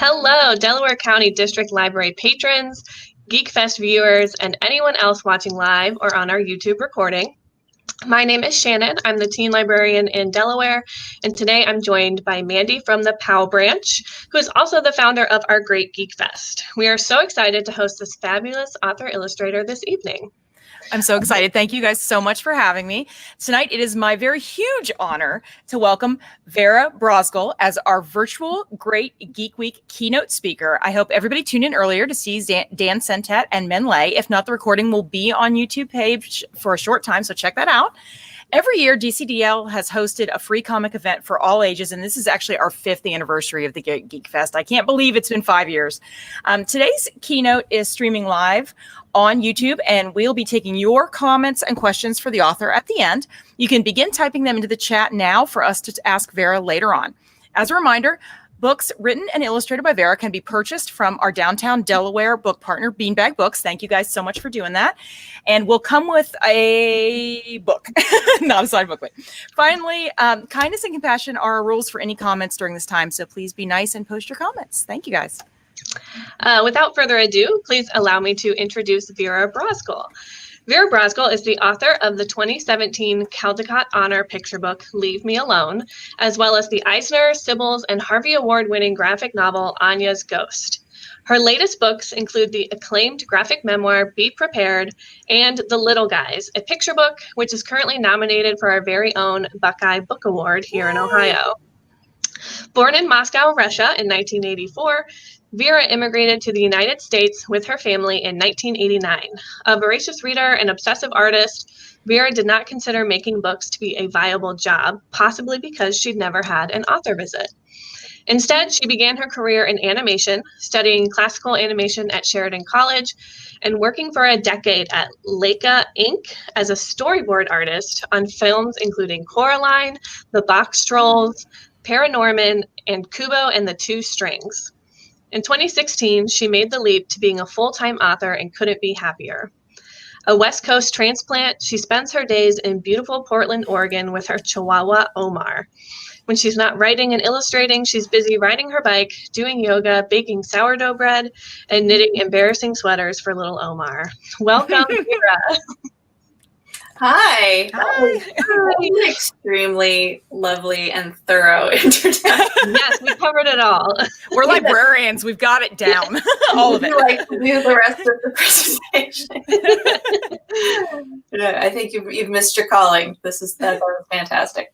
Hello, Delaware County District Library patrons, Geek Fest viewers, and anyone else watching live or on our YouTube recording. My name is Shannon. I'm the teen librarian in Delaware, and today I'm joined by Mandy from the POW branch, who is also the founder of our Great Geek Fest. We are so excited to host this fabulous author-illustrator this evening. I'm so excited. Thank you guys so much for having me. Tonight, it is my very huge honor to welcome Vera Brosgol as our virtual Great Geek Week keynote speaker. I hope everybody tuned in earlier to see Dan Sentat and Men Lay. If not, the recording will be on YouTube page for a short time, so check that out. Every year, DCDL has hosted a free comic event for all ages, and this is actually our 5th anniversary of the Geek Fest. I can't believe it's been 5 years. Today's keynote is streaming live on YouTube, and we'll be taking your comments and questions for the author at the end. You can begin typing them into the chat now for us to ask Vera later on. As a reminder, books written and illustrated by Vera can be purchased from our downtown Delaware book partner, Beanbag Books. Thank you guys so much for doing that. And we'll come with a book, not a side book. But finally, kindness and compassion are our rules for any comments during this time. So please be nice and post your comments. Thank you guys. Without further ado, please allow me to introduce Vera Brosgol. Vera Brosgol is the author of the 2017 Caldecott Honor picture book, Leave Me Alone, as well as the Eisner, Cybils, and Harvey Award-winning graphic novel, Anya's Ghost. Her latest books include the acclaimed graphic memoir, Be Prepared, and The Little Guys, a picture book which is currently nominated for our very own Buckeye Book Award here in Ohio. Born in Moscow, Russia in 1984, Vera immigrated to the United States with her family in 1989. A voracious reader and obsessive artist, Vera did not consider making books to be a viable job, possibly because she'd never had an author visit. Instead, she began her career in animation, studying classical animation at Sheridan College, and working for a decade at Laika Inc. as a storyboard artist on films including Coraline, the Boxtrolls, Paranorman, and Kubo and the Two Strings. In 2016, she made the leap to being a full-time author and couldn't be happier. A West Coast transplant, she spends her days in beautiful Portland, Oregon with her chihuahua, Omar. When she's not writing and illustrating, she's busy riding her bike, doing yoga, baking sourdough bread, and knitting embarrassing sweaters for little Omar. Welcome, Vera. Hi. That was an extremely lovely and thorough introduction. Yes, we covered it all. We're librarians. We've got it down. All of it. Like to do the rest of the presentation. I think you've missed your calling. That was fantastic.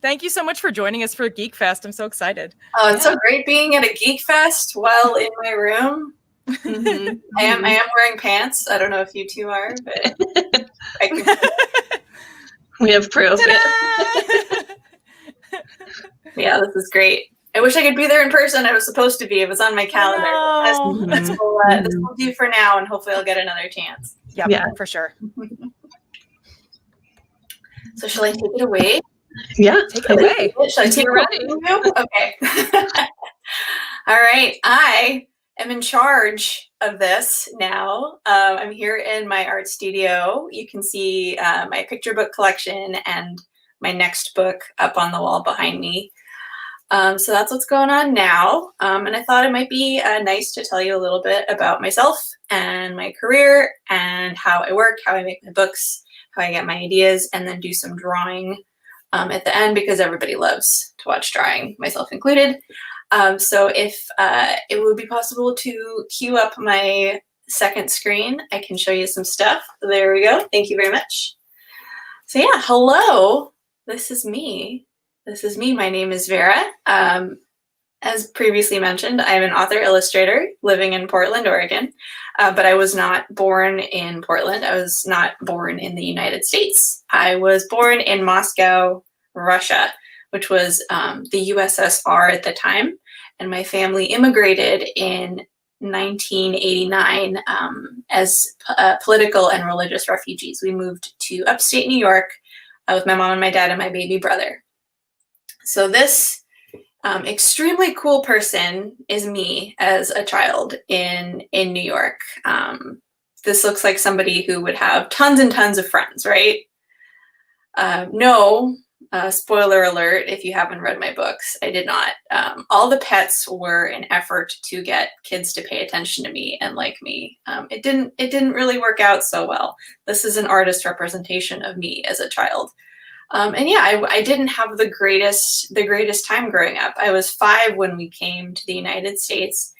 Thank you so much for joining us for Geek Fest. I'm so excited. Oh, it's so great being at a Geek Fest while in my room. Mm-hmm. I am wearing pants. I don't know if you two are, but I can. We have proof. Yeah, this is great. I wish I could be there in person. I was supposed to be. It was on my calendar. Oh. This will do for now, and hopefully I'll get another chance. Yep, yeah, for sure. So shall I take it away? Yeah, take it away. Shall I take it ready? Okay. All right. I am in charge of this now. I'm here in my art studio. You can see my picture book collection and my next book up on the wall behind me. So that's what's going on now. And I thought it might be nice to tell you a little bit about myself and my career and how I work, how I make my books, how I get my ideas, and then do some drawing at the end because everybody loves to watch drawing, myself included. So if it would be possible to queue up my second screen, I can show you some stuff. There we go. Thank you very much. So yeah, hello. This is me. My name is Vera. As previously mentioned, I'm an author-illustrator living in Portland, Oregon, but I was not born in Portland. I was not born in the United States. I was born in Moscow, Russia, which was the USSR at the time, and my family immigrated in 1989 as political and religious refugees. We moved to upstate New York with my mom and my dad and my baby brother. So this extremely cool person is me as a child in New York. This looks like somebody who would have tons and tons of friends, right? No, Spoiler alert, if you haven't read my books, I did not. All the pets were an effort to get kids to pay attention to me and like me. It didn't really work out so well. This is an artist representation of me as a child. And yeah, I didn't have the greatest time growing up. I was 5 when we came to the United States,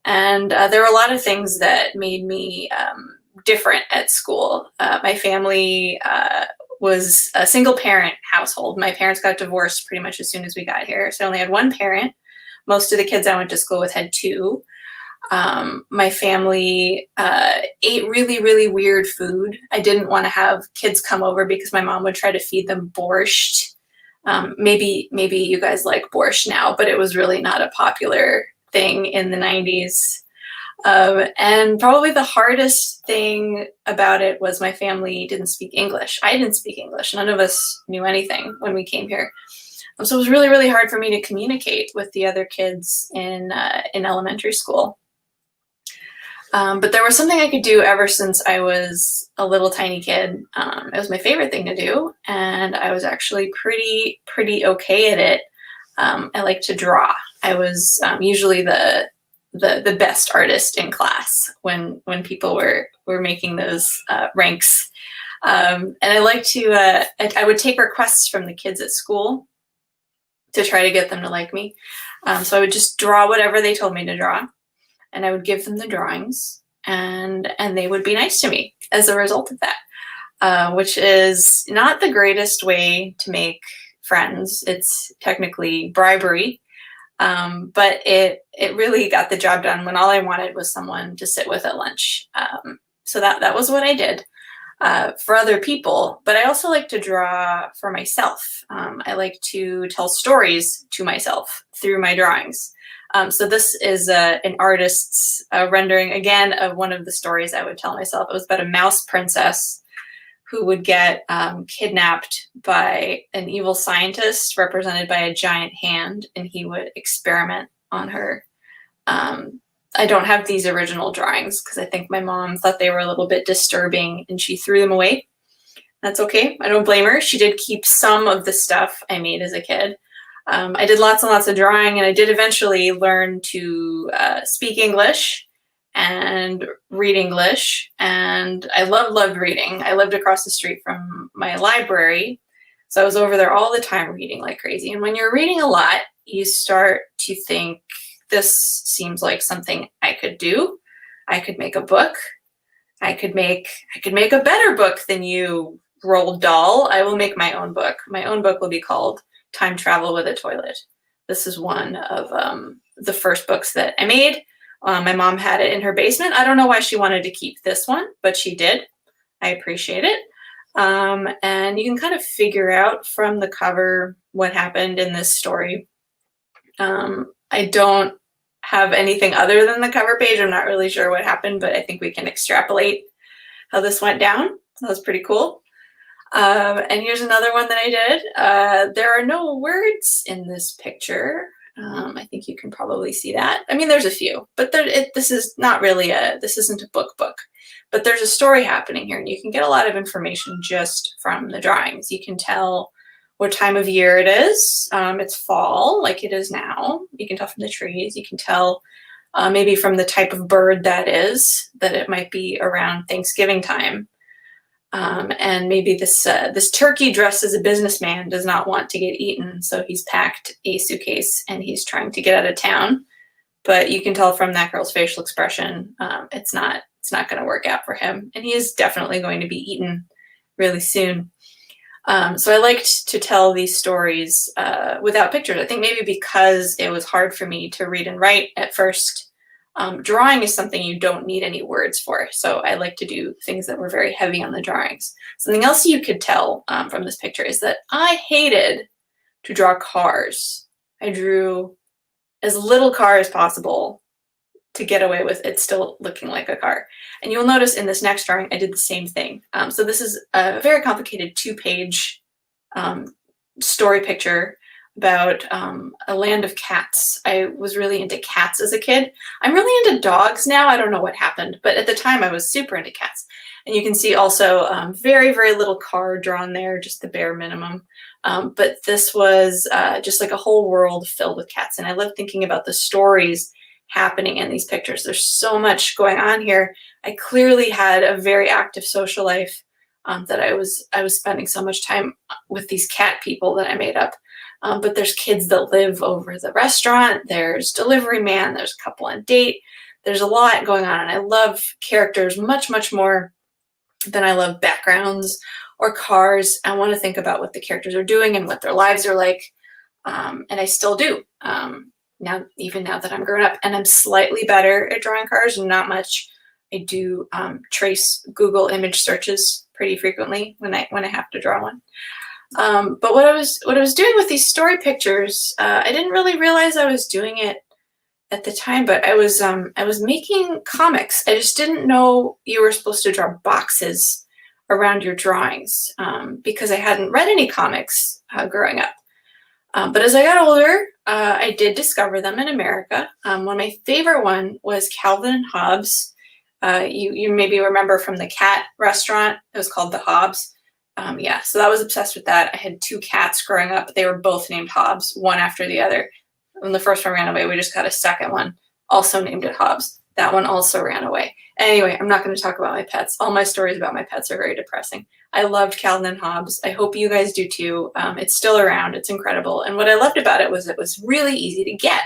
and there were a lot of things that made me different at school. My family was a single parent household. My parents got divorced pretty much as soon as we got here. So I only had one parent. Most of the kids I went to school with had 2. My family ate really, really weird food. I didn't want to have kids come over because my mom would try to feed them borscht. Maybe you guys like borscht now, but it was really not a popular thing in the 90s. And probably the hardest thing about it was my family didn't speak English. I didn't speak English. None of us knew anything when we came here. So it was really, really hard for me to communicate with the other kids in elementary school. But there was something I could do ever since I was a little tiny kid. It was my favorite thing to do, and I was actually pretty okay at it. I like to draw. I was usually the best artist in class when people were making those ranks. And I like to, I would take requests from the kids at school to try to get them to like me. So I would just draw whatever they told me to draw, and I would give them the drawings, and they would be nice to me as a result of that, which is not the greatest way to make friends. It's technically bribery. But it really got the job done when all I wanted was someone to sit with at lunch. So that was what I did for other people. But I also like to draw for myself. I like to tell stories to myself through my drawings. So this is an artist's rendering, again, of one of the stories I would tell myself. It was about a mouse princess who would get kidnapped by an evil scientist represented by a giant hand, and he would experiment on her. I don't have these original drawings because I think my mom thought they were a little bit disturbing and she threw them away. That's okay. I don't blame her. She did keep some of the stuff I made as a kid. I did lots and lots of drawing, and I did eventually learn to speak English and read English, and I loved reading. I lived across the street from my library, so I was over there all the time reading like crazy. And when you're reading a lot, you start to think, this seems like something I could do. I could make a book. I could make a better book than you, Roald Dahl. I will make my own book. My own book will be called Time Travel with a Toilet. This is one of the first books that I made. My mom had it in her basement. I don't know why she wanted to keep this one, but she did. I appreciate it. And you can kind of figure out from the cover what happened in this story. I don't have anything other than the cover page. I'm not really sure what happened, but I think we can extrapolate how this went down. That was pretty cool. And here's another one that I did. There are no words in this picture. I think you can probably see that. I mean, there's a few, but this is not really this isn't a book, but there's a story happening here, and you can get a lot of information just from the drawings. You can tell what time of year it is. It's fall, like it is now. You can tell from the trees. You can tell maybe from the type of bird that it might be around Thanksgiving time. And maybe this turkey dressed as a businessman does not want to get eaten, so he's packed a suitcase and he's trying to get out of town. But you can tell from that girl's facial expression, it's not going to work out for him, and he is definitely going to be eaten really soon. So I liked to tell these stories without pictures. I think maybe because it was hard for me to read and write at first. Drawing is something you don't need any words for, so I like to do things that were very heavy on the drawings. Something else you could tell from this picture is that I hated to draw cars. I drew as little car as possible to get away with it still looking like a car. And you'll notice in this next drawing, I did the same thing. So this is a very complicated 2-page story picture about a land of cats. I was really into cats as a kid. I'm really into dogs now. I don't know what happened, but at the time I was super into cats. And you can see also very, very little car drawn there, just the bare minimum. But this was just like a whole world filled with cats. And I love thinking about the stories happening in these pictures. There's so much going on here. I clearly had a very active social life that I was spending so much time with these cat people that I made up. But there's kids that live over the restaurant. There's delivery man. There's a couple on date. There's a lot going on. And I love characters much, much more than I love backgrounds or cars. I want to think about what the characters are doing and what their lives are like. And I still do. Even now that I'm grown up, and I'm slightly better at drawing cars, not much. I do trace Google image searches pretty frequently when I have to draw one. But what I was doing with these story pictures, I didn't really realize I was doing it at the time, but I was making comics. I just didn't know you were supposed to draw boxes around your drawings because I hadn't read any comics growing up. But as I got older, I did discover them in America. One of my favorite one was Calvin and Hobbes. You maybe remember from the cat restaurant. It was called the Hobbes. So I was obsessed with that. I had 2 cats growing up. They were both named Hobbes, one after the other. When the first one ran away, we just got a second one, also named it Hobbes. That one also ran away. Anyway, I'm not going to talk about my pets. All my stories about my pets are very depressing. I loved Calvin and Hobbes. I hope you guys do too. It's still around. It's incredible. And what I loved about it was really easy to get.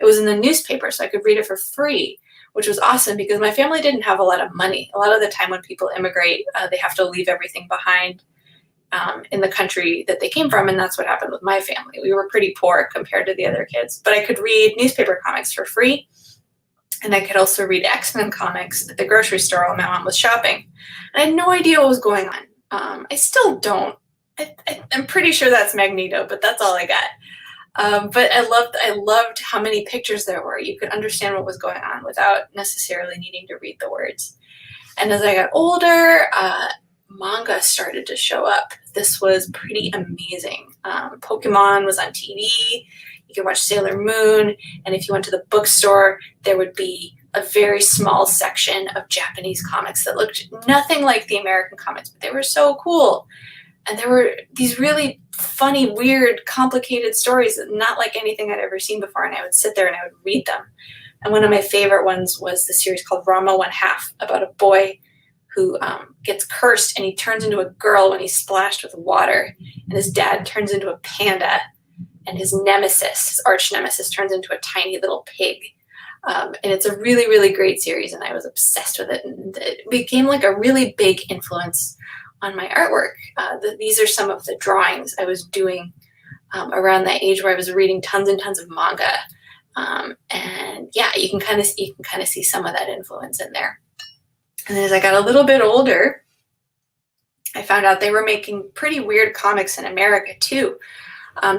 It was in the newspaper, so I could read it for free, which was awesome because my family didn't have a lot of money. A lot of the time when people immigrate, they have to leave everything behind in the country that they came from, and that's what happened with my family. We were pretty poor compared to the other kids, but I could read newspaper comics for free, and I could also read X-Men comics at the grocery store while my mom was shopping. And I had no idea what was going on. I still don't. I'm pretty sure that's Magneto, but that's all I got. But I loved how many pictures there were. You could understand what was going on without necessarily needing to read the words. And as I got older, manga started to show up. This was pretty amazing. Pokemon was on TV. You could watch Sailor Moon. And if you went to the bookstore, there would be a very small section of Japanese comics that looked nothing like the American comics, but they were so cool. And there were these really funny, weird, complicated stories, not like anything I'd ever seen before. And I would sit there and I would read them. And one of my favorite ones was the series called Rama One Half, about a boy who gets cursed and he turns into a girl when he's splashed with water. And his dad turns into a panda. And his nemesis, his arch nemesis, turns into a tiny little pig. And it's a really, really great series. And I was obsessed with it. And it became like a really big influence on my artwork. These are some of the drawings I was doing around that age where I was reading tons and tons of manga. And yeah, you can kind of see some of that influence in there. And then as I got a little bit older, I found out they were making pretty weird comics in America too.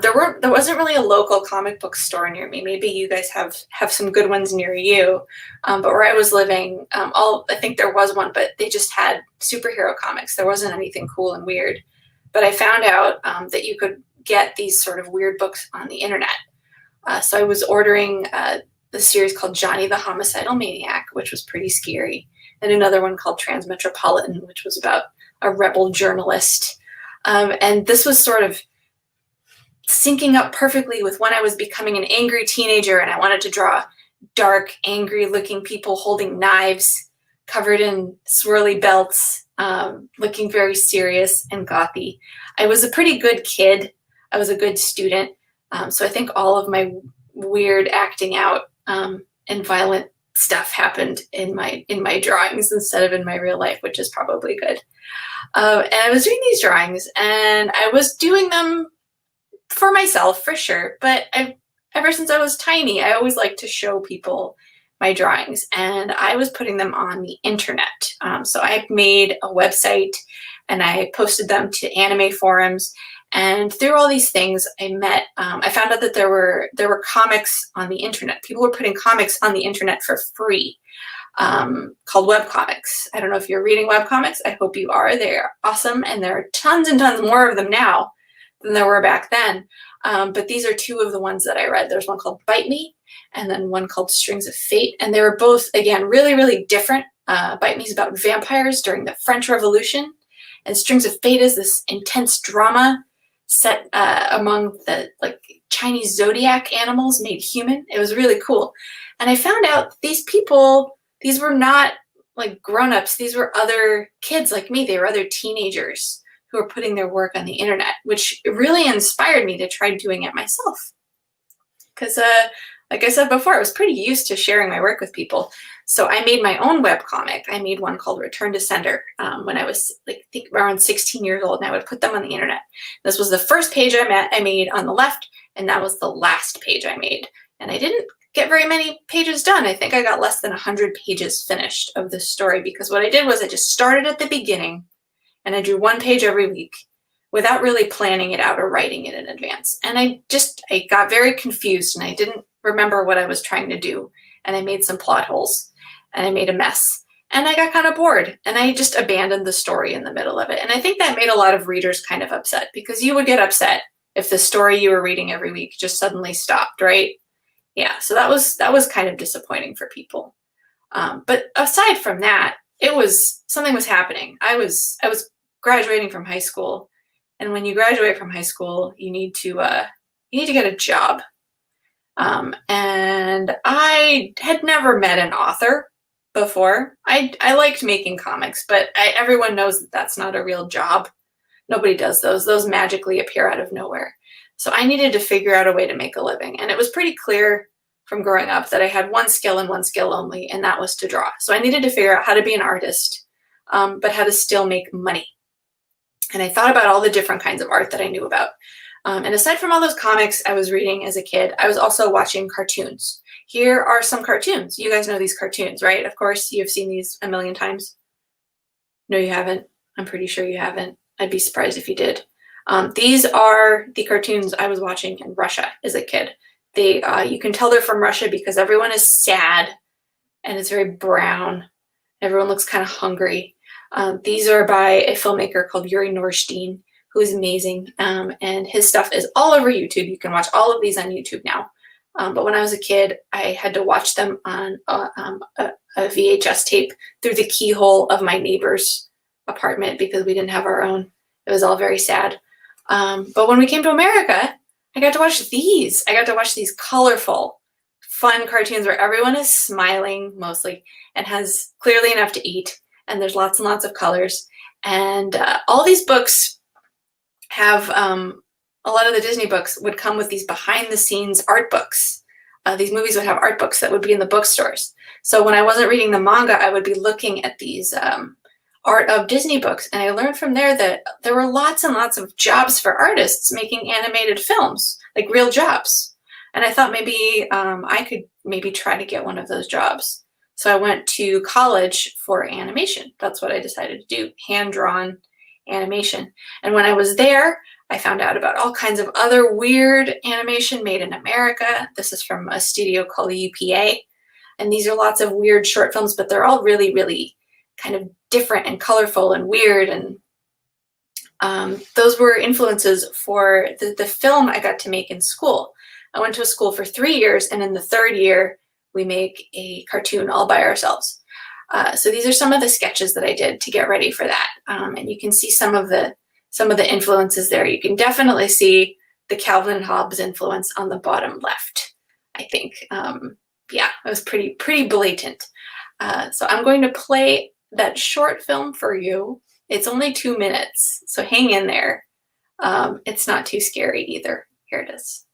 There wasn't really a local comic book store near me. Maybe you guys have some good ones near you. But where I was living, I think there was one, but they just had superhero comics. There wasn't anything cool and weird. But I found out that you could get these sort of weird books on the internet. So I was ordering the series called Johnny the Homicidal Maniac, which was pretty scary, and another one called Transmetropolitan, which was about a rebel journalist. And this was sort of syncing up perfectly with when I was becoming an angry teenager and I wanted to draw dark, angry-looking people holding knives, covered in swirly belts, looking very serious and gothy. I was a pretty good kid. I was a good student. So I think all of my weird acting out and violent stuff happened in my drawings instead of in my real life, which is probably good. And I was doing these drawings and I was doing them for myself, for sure. But ever since I was tiny, I always liked to show people my drawings, and I was putting them on the internet. So I made a website and I posted them to anime forums. And through all these things, I found out that there were comics on the internet. People were putting comics on the internet for free, called webcomics. I don't know if you're reading webcomics. I hope you are. They're awesome, and there are tons and tons more of them now than there were back then. But these are 2 of the ones that I read. There's one called Bite Me, and then one called Strings of Fate. And they were both, again, really, really different Bite Me is about vampires during the French Revolution, and Strings of Fate is this intense drama set among the Chinese zodiac animals made human. It was really cool. And I found out these people, these were not grown-ups. These were other kids like me. They were other teenagers who were putting their work on the internet, which really inspired me to try doing it myself. Because like I said before, I was pretty used to sharing my work with people. So I made my own webcomic. I made one called Return to Sender when I was I think around 16 years old, and I would put them on the internet. This was the first page I made on the left, and that was the last page I made. And I didn't get very many pages done. I think I got less than 100 pages finished of this story, because what I did was I just started at the beginning and I drew one page every week without really planning it out or writing it in advance. And I got very confused, and I didn't remember what I was trying to do. And I made some plot holes, and I made a mess, and I got kind of bored, and I just abandoned the story in the middle of it. And I think that made a lot of readers kind of upset, because you would get upset if the story you were reading every week just suddenly stopped, right? Yeah, so that was kind of disappointing for people. But aside from that, something was happening. I was graduating from high school, and when you graduate from high school, you need to get a job. And I had never met an author before. I liked making comics, but everyone knows that that's not a real job. Nobody does those. Those magically appear out of nowhere. So I needed to figure out a way to make a living. And it was pretty clear from growing up that I had one skill and one skill only, and that was to draw. So I needed to figure out how to be an artist, but how to still make money. And I thought about all the different kinds of art that I knew about. And aside from all those comics I was reading as a kid, I was also watching cartoons. Here are some cartoons. You guys know these cartoons, right? Of course, you've seen these a million times. No, you haven't. I'm pretty sure you haven't. I'd be surprised if you did. These are the cartoons I was watching in Russia as a kid. You can tell they're from Russia because everyone is sad and it's very brown. Everyone looks kind of hungry. These are by a filmmaker called Yuri Norstein, who is amazing. And his stuff is all over YouTube. You can watch all of these on YouTube now. But when I was a kid, I had to watch them on a VHS tape through the keyhole of my neighbor's apartment because we didn't have our own. It was all very sad. But when we came to America, I got to watch these. I got to watch these colorful, fun cartoons where everyone is smiling mostly and has clearly enough to eat. And there's lots and lots of colors. And all these books have, a lot of the Disney books would come with these behind the scenes art books. These movies would have art books that would be in the bookstores. So when I wasn't reading the manga, I would be looking at these art of Disney books. And I learned from there that there were lots and lots of jobs for artists making animated films, like real jobs. And I thought maybe I could maybe try to get one of those jobs. So I went to college for animation. That's what I decided to do, hand-drawn animation. And when I was there, I found out about all kinds of other weird animation made in America. This is from a studio called UPA. And these are lots of weird short films, but they're all really, really kind of different and colorful and weird. And those were influences for the film I got to make in school. I went to a school for 3 years, and in the third year, we make a cartoon all by ourselves. So these are some of the sketches that I did to get ready for that. And you can see some of the influences there. You can definitely see the Calvin and Hobbes influence on the bottom left, I think. Yeah, it was pretty blatant. So I'm going to play that short film for you. It's only 2 minutes, so hang in there. It's not too scary either. Here it is.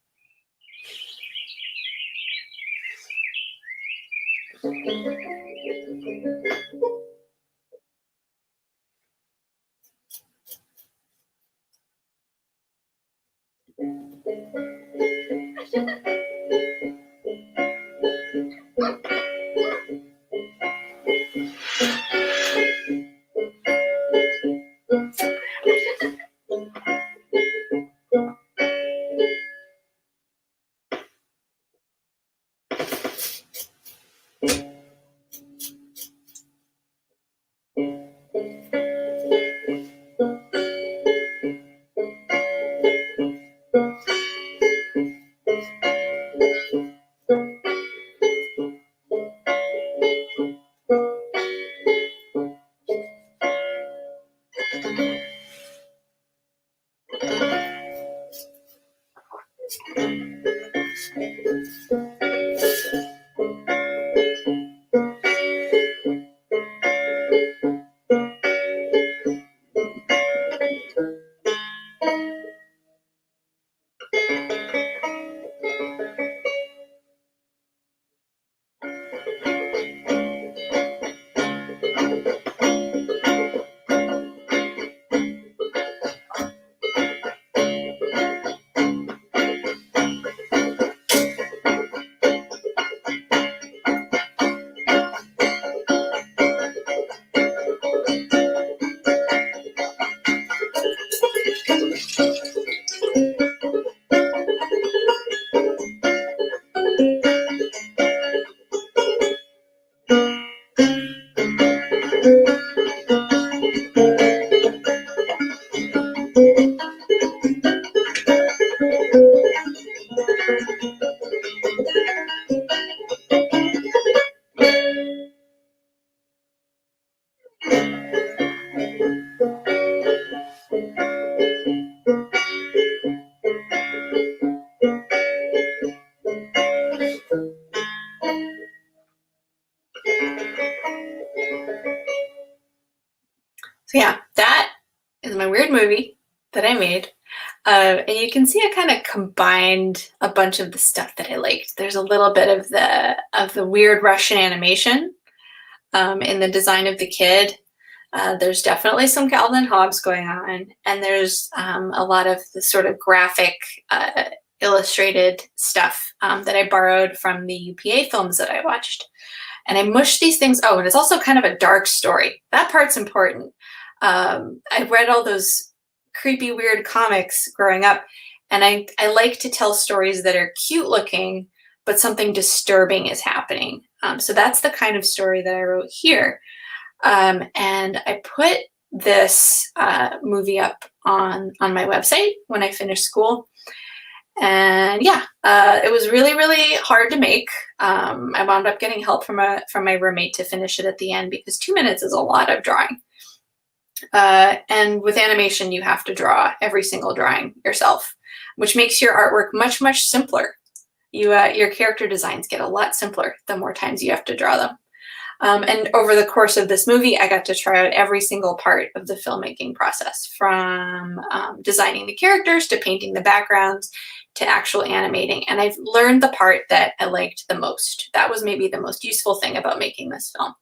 So yeah, that is my weird movie that I made. And you can see I kind of combined a bunch of the stuff that I liked. There's a little bit of the weird Russian animation in the design of the kid. There's definitely some Calvin Hobbes going on, and there's a lot of the sort of graphic illustrated stuff that I borrowed from the UPA films that I watched. And I mushed these things. Oh, and it's also kind of a dark story. That part's important. I read all those creepy, weird comics growing up, and I like to tell stories that are cute looking, but something disturbing is happening. So that's the kind of story that I wrote here. And I put this movie up on my website when I finished school. And yeah, it was really, really hard to make. I wound up getting help from my roommate to finish it at the end, because 2 minutes is a lot of drawing. And with animation, you have to draw every single drawing yourself, which makes your artwork much, much simpler. Your character designs get a lot simpler the more times you have to draw them. And over the course of this movie, I got to try out every single part of the filmmaking process, from designing the characters to painting the backgrounds to actual animating. And I've learned the part that I liked the most. That was maybe the most useful thing about making this film.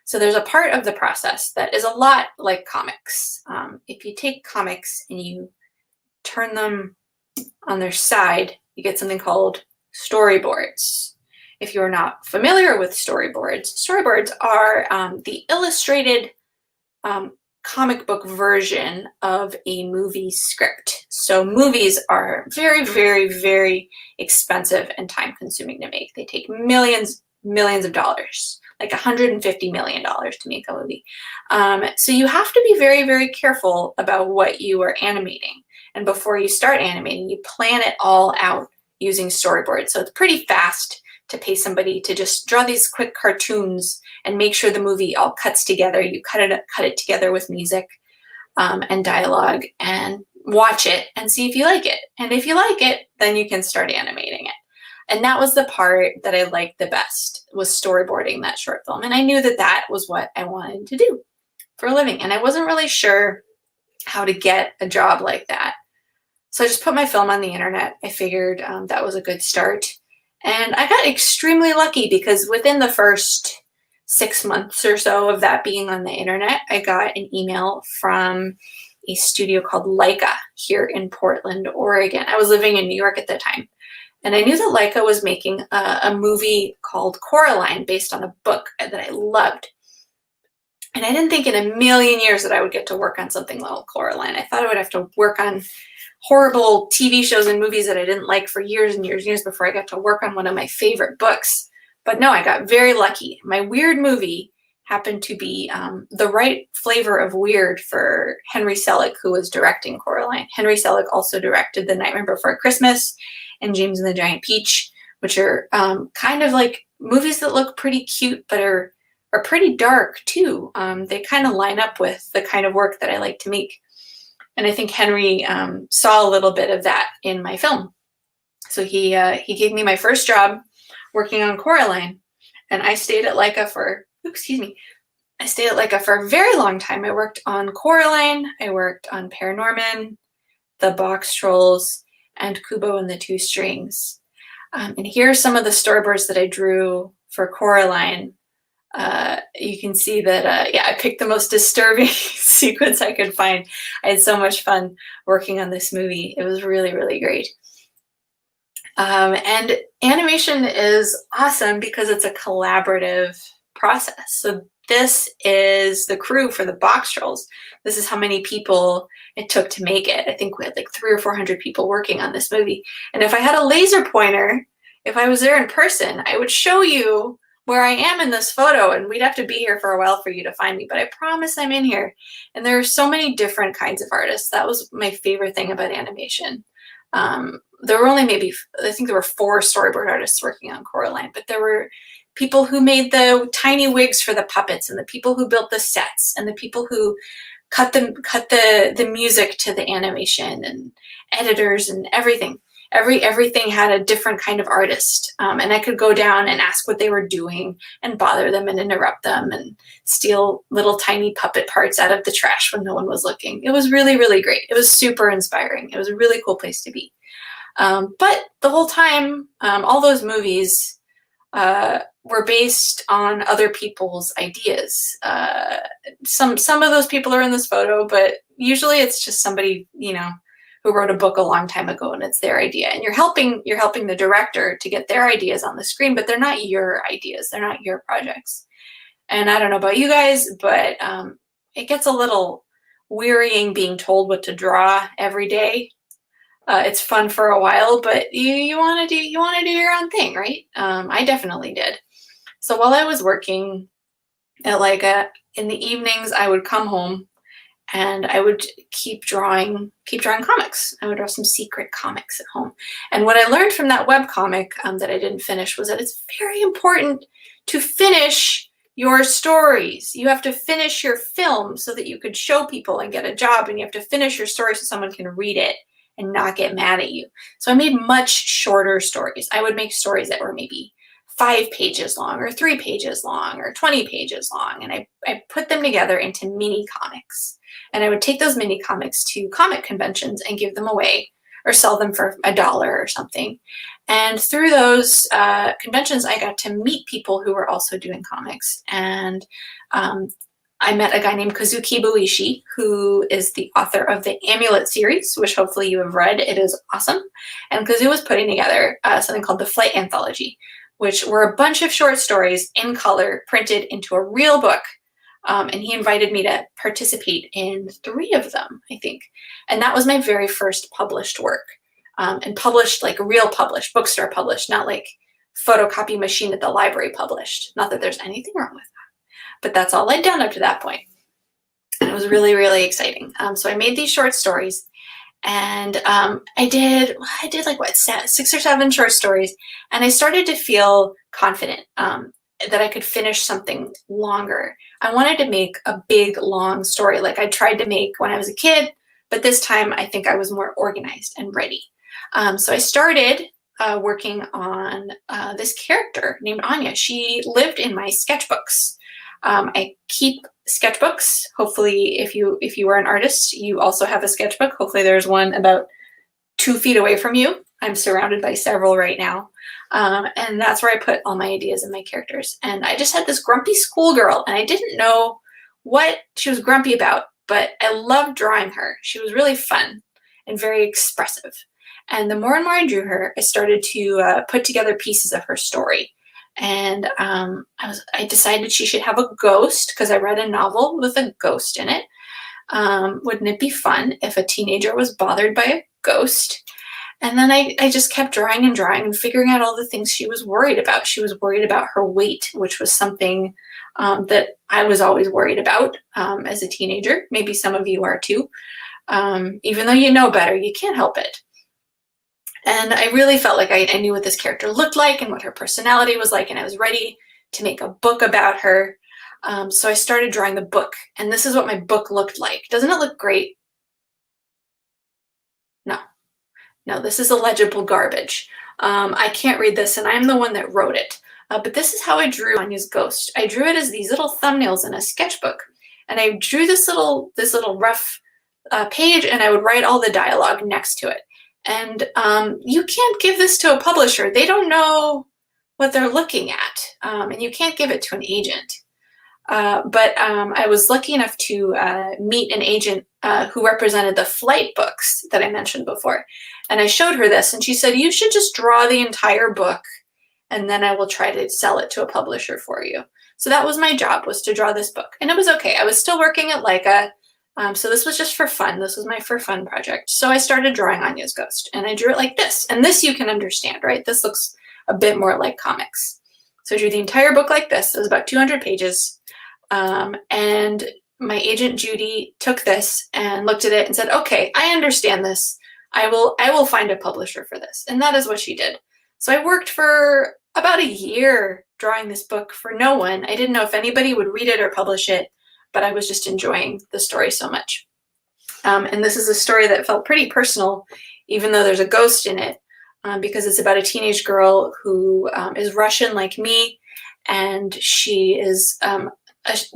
So there's a part of the process that is a lot like comics. If you take comics and you turn them on their side, you get something called storyboards. If you're not familiar with storyboards are the illustrated comic book version of a movie script. So movies are very, very, very expensive and time-consuming to make. They take millions of dollars, like $150 million to make a movie. So you have to be very, very careful about what you are animating. And before you start animating, you plan it all out using storyboards. So it's pretty fast to pay somebody to just draw these quick cartoons and make sure the movie all cuts together. You cut it together with music and dialogue, and watch it and see if you like it. And if you like it, then you can start animating it. And that was the part that I liked the best, was storyboarding that short film. And I knew that that was what I wanted to do for a living. And I wasn't really sure how to get a job like that. So I just put my film on the internet. I figured that was a good start. And I got extremely lucky, because within the first 6 months or so of that being on the internet, I got an email from a studio called Laika here in Portland, Oregon. I was living in New York at the time. And I knew that Laika was making a movie called Coraline based on a book that I loved. And I didn't think in a million years that I would get to work on something like Coraline. I thought I would have to work on horrible TV shows and movies that I didn't like for years and years and years before I got to work on one of my favorite books. But no, I got very lucky. My weird movie happened to be the right flavor of weird for Henry Selick, who was directing Coraline. Henry Selick also directed The Nightmare Before Christmas and James and the Giant Peach, which are kind of like movies that look pretty cute but are pretty dark too. They kind of line up with the kind of work that I like to make. And I think Henry saw a little bit of that in my film. So he gave me my first job working on Coraline, and I stayed at Laika for, I stayed at Laika for a very long time. I worked on Coraline, I worked on Paranorman, the Boxtrolls, and Kubo and the Two Strings. And here are some of the storyboards that I drew for Coraline. You can see that, I picked the most disturbing sequence I could find. I had so much fun working on this movie. It was really, really great. And animation is awesome because it's a collaborative process. So this is the crew for the Boxtrolls. This is how many people it took to make it. I think we had like 300 or 400 people working on this movie. And if I had a laser pointer, if I was there in person, I would show you where I am in this photo, and we'd have to be here for a while for you to find me, but I promise I'm in here. And there are so many different kinds of artists. That was my favorite thing about animation. There were only I think there were 4 storyboard artists working on Coraline, but there were people who made the tiny wigs for the puppets, and the people who built the sets, and the people who cut the music to the animation, and editors and everything. Everything had a different kind of artist, and I could go down and ask what they were doing and bother them and interrupt them and steal little tiny puppet parts out of the trash when no one was looking. It was really, really great. It was super inspiring. It was a really cool place to be. But the whole time, all those movies were based on other people's ideas. Some of those people are in this photo, but usually it's just somebody, who wrote a book a long time ago, and it's their idea. And you're helping the director to get their ideas on the screen, but they're not your ideas. They're not your projects. And I don't know about you guys, but it gets a little wearying being told what to draw every day. It's fun for a while, but you want to do your own thing, right? I definitely did. So while I was working at Laika, in the evenings, I would come home and I would keep drawing comics. I would draw some secret comics at home. And what I learned from that webcomic that I didn't finish was that it's very important to finish your stories. You have to finish your film so that you could show people and get a job, and you have to finish your story so someone can read it and not get mad at you. So I made much shorter stories. I would make stories that were maybe 5 pages long, or 3 pages long, or 20 pages long. And I put them together into mini comics. And I would take those mini comics to comic conventions and give them away, or sell them for $1 or something. And through those conventions, I got to meet people who were also doing comics. And I met a guy named Kazuki Buishi, who is the author of the Amulet series, which hopefully you have read. It is awesome. And Kazu was putting together something called the Flight Anthology, which were a bunch of short stories in color printed into a real book. And he invited me to participate in 3 of them, I think. And that was my very first published work. And published, like real published, bookstore published, not like photocopy machine at the library published. Not that there's anything wrong with that, but that's all I'd done up to that point. And it was really, really exciting. So I made these short stories, and I did like 6 or 7 short stories, and I started to feel confident that I could finish something longer. I wanted to make a big, long story like I tried to make when I was a kid, but this time I think I was more organized and ready. So I started working on this character named Anya. She lived in my sketchbooks. I keep sketchbooks. Hopefully, if you are an artist, you also have a sketchbook. Hopefully there's one about 2 feet away from you. I'm surrounded by several right now. And that's where I put all my ideas and my characters. And I just had this grumpy schoolgirl, and I didn't know what she was grumpy about, but I loved drawing her. She was really fun and very expressive. And the more and more I drew her, I started to put together pieces of her story. And I decided she should have a ghost, because I read a novel with a ghost in it. Wouldn't it be fun if a teenager was bothered by a ghost? And then I just kept drawing and figuring out all the things she was worried about. She was worried about her weight, which was something that I was always worried about as a teenager. Maybe some of you are too. Even though you know better, you can't help it. And I really felt like I knew what this character looked like and what her personality was like, and I was ready to make a book about her. So I started drawing the book, and this is what my book looked like. Doesn't it look great? no, this is illegible garbage. I can't read this, and I'm the one that wrote it. But this is how I drew Anya's ghost. I drew it as these little thumbnails in a sketchbook, and I drew this little rough page, and I would write all the dialogue next to it. And you can't give this to a publisher. They don't know what they're looking at, and you can't give it to an agent. But I was lucky enough to meet an agent who represented the flight books that I mentioned before. And I showed her this, and she said, you should just draw the entire book, and then I will try to sell it to a publisher for you. So that was my job, was to draw this book. And it was okay. I was still working at Laika, so this was just for fun. This was my for fun project. So I started drawing Anya's ghost, and I drew it like this. And this you can understand, right? This looks a bit more like comics. So I drew the entire book like this. It was about 200 pages. And my agent Judy took this and looked at it and said, okay, I understand this. I will find a publisher for this. And that is what she did. So I worked for about a year drawing this book for no one. I didn't know if anybody would read it or publish it, but I was just enjoying the story so much. And this is a story that felt pretty personal, even though there's a ghost in it, because it's about a teenage girl who is Russian like me, and she is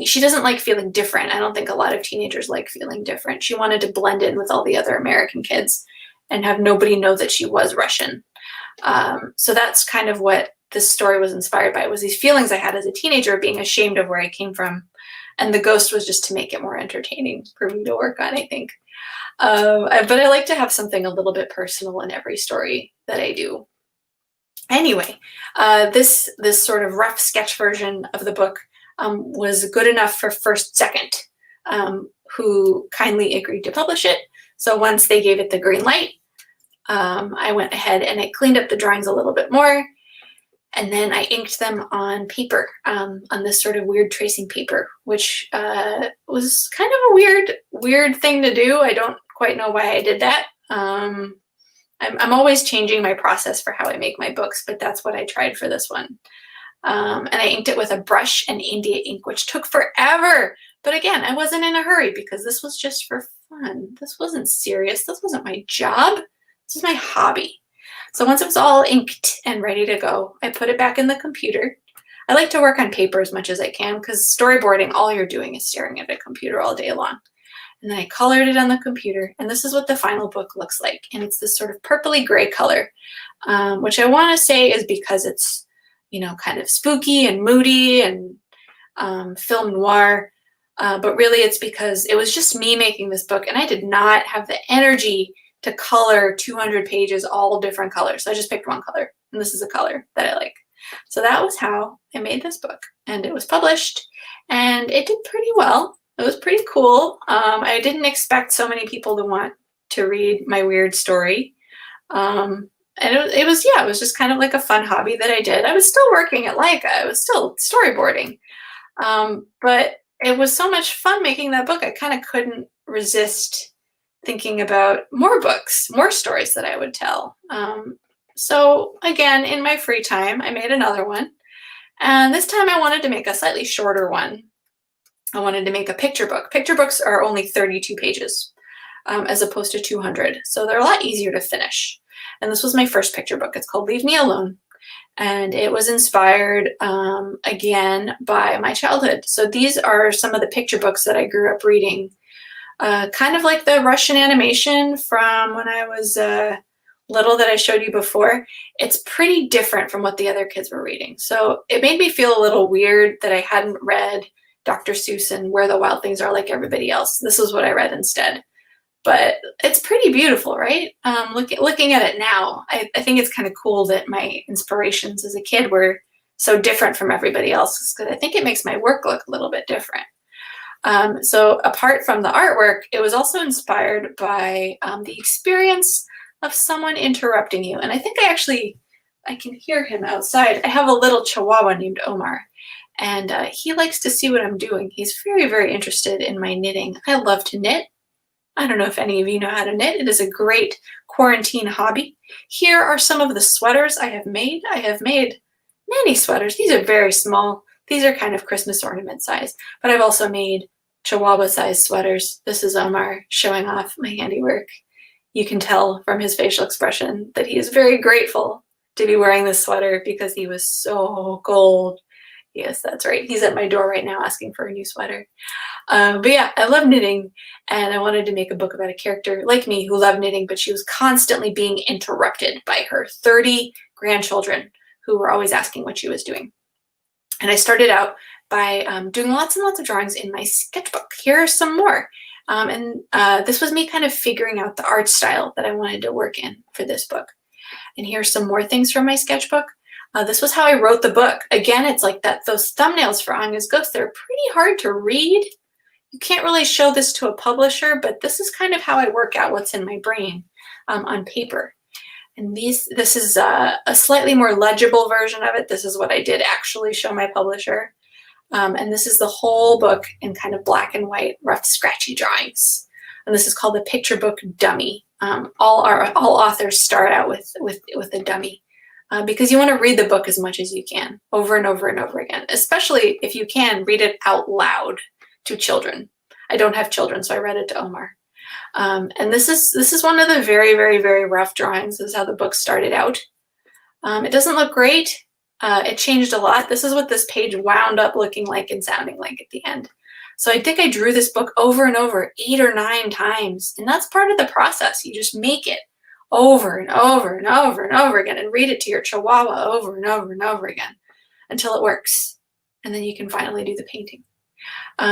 she doesn't like feeling different. I don't think a lot of teenagers like feeling different. She wanted to blend in with all the other American kids and have nobody know that she was Russian. So that's kind of what this story was inspired by, was these feelings I had as a teenager, being ashamed of where I came from. And the ghost was just to make it more entertaining for me to work on, I think. But I like to have something a little bit personal in every story that I do. Anyway, this sort of rough sketch version of the book was good enough for First Second, who kindly agreed to publish it. So once they gave it the green light, I went ahead and I cleaned up the drawings a little bit more, and then I inked them on paper, on this sort of weird tracing paper, which was kind of a weird thing to do. I don't quite know why I did that. I'm always changing my process for how I make my books, but that's what I tried for this one. And I inked it with a brush and India ink, which took forever. But again, I wasn't in a hurry because this was just for fun. This wasn't serious. This wasn't my job. This is my hobby. So once it was all inked and ready to go, I put it back in the computer. I like to work on paper as much as I can because storyboarding, all you're doing is staring at a computer all day long. And then I colored it on the computer, and this is what the final book looks like. And it's this sort of purpley gray color, which I want to say is because it's, you know, kind of spooky and moody and film noir. But really it's because it was just me making this book, and I did not have the energy to color 200 pages, all different colors. So I just picked one color, and this is a color that I like. So that was how I made this book, and it was published, and it did pretty well. It was pretty cool. I didn't expect so many people to want to read my weird story. And it was just kind of like a fun hobby that I did. I was still working at Laika. I was still storyboarding. But it was so much fun making that book. I kind of couldn't resist thinking about more books, more stories that I would tell. So again, in my free time, I made another one. And this time I wanted to make a slightly shorter one. I wanted to make a picture book. Picture books are only 32 pages as opposed to 200. So they're a lot easier to finish. And this was my first picture book. It's called Leave Me Alone. And it was inspired, again, by my childhood. So these are some of the picture books that I grew up reading. Kind of like the Russian animation from when I was little that I showed you before. It's pretty different from what the other kids were reading. So it made me feel a little weird that I hadn't read Dr. Seuss and Where the Wild Things Are like everybody else. This is what I read instead. But it's pretty beautiful, right? Looking at it now, I think it's kind of cool that my inspirations as a kid were so different from everybody else's, because I think it makes my work look a little bit different. So apart from the artwork, it was also inspired by the experience of someone interrupting you. And I think I can hear him outside. I have a little chihuahua named Omar, and he likes to see what I'm doing. He's very, very interested in my knitting. I love to knit. I don't know if any of you know how to knit. It is a great quarantine hobby. Here are some of the sweaters I have made. I have made many sweaters. These are very small. These are kind of Christmas ornament size, but I've also made chihuahua sized sweaters. This is Omar showing off my handiwork. you can tell from his facial expression that he is very grateful to be wearing this sweater because he was so cold. Yes, that's right. He's at my door right now asking for a new sweater. But yeah, I love knitting, and I wanted to make a book about a character like me who loved knitting, but she was constantly being interrupted by her 30 grandchildren who were always asking what she was doing. And I started out by doing lots and lots of drawings in my sketchbook. Here are some more. This was me kind of figuring out the art style that I wanted to work in for this book. And here's some more things from my sketchbook. This was how I wrote the book. Again, it's like that. Those thumbnails for Anya's Ghost, they're pretty hard to read. You can't really show this to a publisher, but this is kind of how I work out what's in my brain on paper. And this is a slightly more legible version of it. This is what I did actually show my publisher. And this is the whole book in kind of black and white, rough, scratchy drawings. And this is called the picture book dummy. All authors start out with a dummy because you want to read the book as much as you can, over and over and over again. Especially if you can, read it out loud to children. I don't have children, so I read it to Omar. And this is one of the very, very, very rough drawings. This is how the book started out. It doesn't look great. It changed a lot. This is what this page wound up looking like and sounding like at the end. So I think I drew this book over and over 8 or 9 times. And that's part of the process. You just make it over and over and over and over again and read it to your chihuahua over and over and over again until it works. And then you can finally do the painting.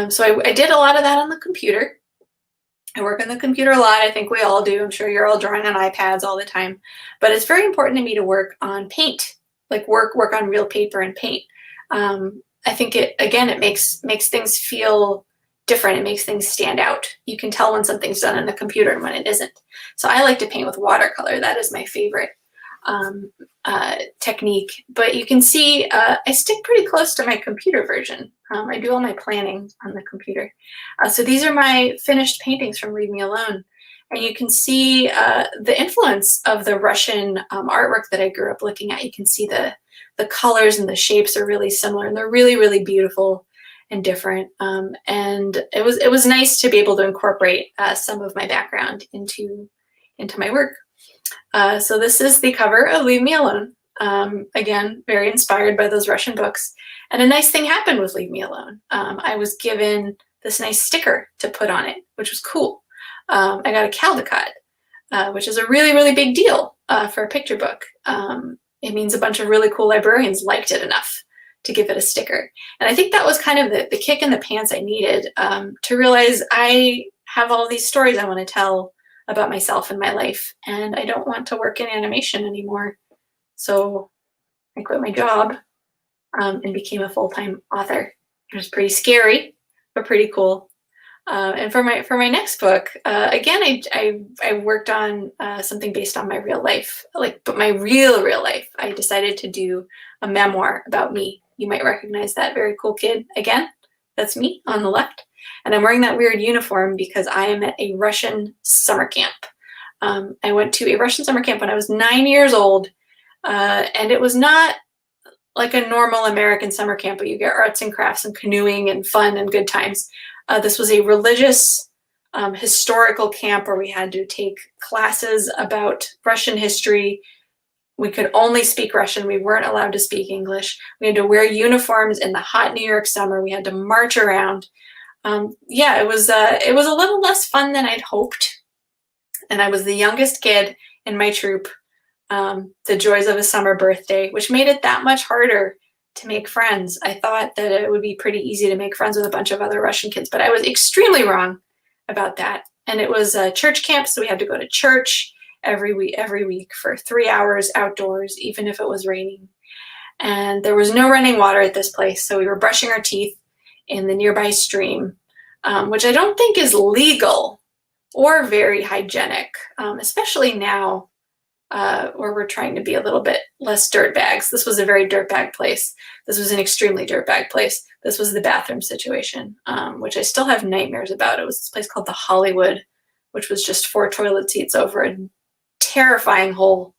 So I did a lot of that on the computer. I work on the computer a lot. I think we all do. I'm sure you're all drawing on iPads all the time. But it's very important to me to work on paint, like work on real paper and paint. I think it makes things feel different. It makes things stand out. You can tell when something's done on the computer and when it isn't. So I like to paint with watercolor. That is my favorite technique. But you can see I stick pretty close to my computer version. I do all my planning on the computer. So these are my finished paintings from Leave Me Alone. And you can see the influence of the Russian artwork that I grew up looking at. You can see the colors and the shapes are really similar, and they're really, really beautiful and different. And it was nice to be able to incorporate some of my background into my work. So this is the cover of Leave Me Alone. Again, very inspired by those Russian books. And a nice thing happened with Leave Me Alone. I was given this nice sticker to put on it, which was cool. I got a Caldecott, which is a really, really big deal for a picture book. It means a bunch of really cool librarians liked it enough to give it a sticker. And I think that was kind of the kick in the pants I needed to realize I have all these stories I want to tell about myself and my life, and I don't want to work in animation anymore. So I quit my job and became a full-time author. It was pretty scary, but pretty cool. And for my next book, again, I worked on something based on my real life, but my real life. I decided to do a memoir about me. You might recognize that very cool kid. Again, that's me on the left. And I'm wearing that weird uniform because I am at a Russian summer camp. I went to a Russian summer camp when I was 9 years old, and it was not like a normal American summer camp, but you get arts and crafts and canoeing and fun and good times. This was a religious historical camp where we had to take classes about Russian history. We could only speak Russian. We weren't allowed to speak English. We had to wear uniforms in the hot New York summer. We had to march around. Yeah, it was a little less fun than I'd hoped. And I was the youngest kid in my troop, the joys of a summer birthday, which made it that much harder to make friends. I thought that it would be pretty easy to make friends with a bunch of other Russian kids, but I was extremely wrong about that. And it was a church camp, so we had to go to church every week for 3 hours outdoors, even if it was raining. And there was no running water at this place, so we were brushing our teeth in the nearby stream, which I don't think is legal or very hygienic, especially now where we're trying to be a little bit less dirtbags. This was a very dirtbag place. This was an extremely dirtbag place. This was the bathroom situation, which I still have nightmares about. It was this place called the Hollywood, which was just 4 toilet seats over a terrifying hole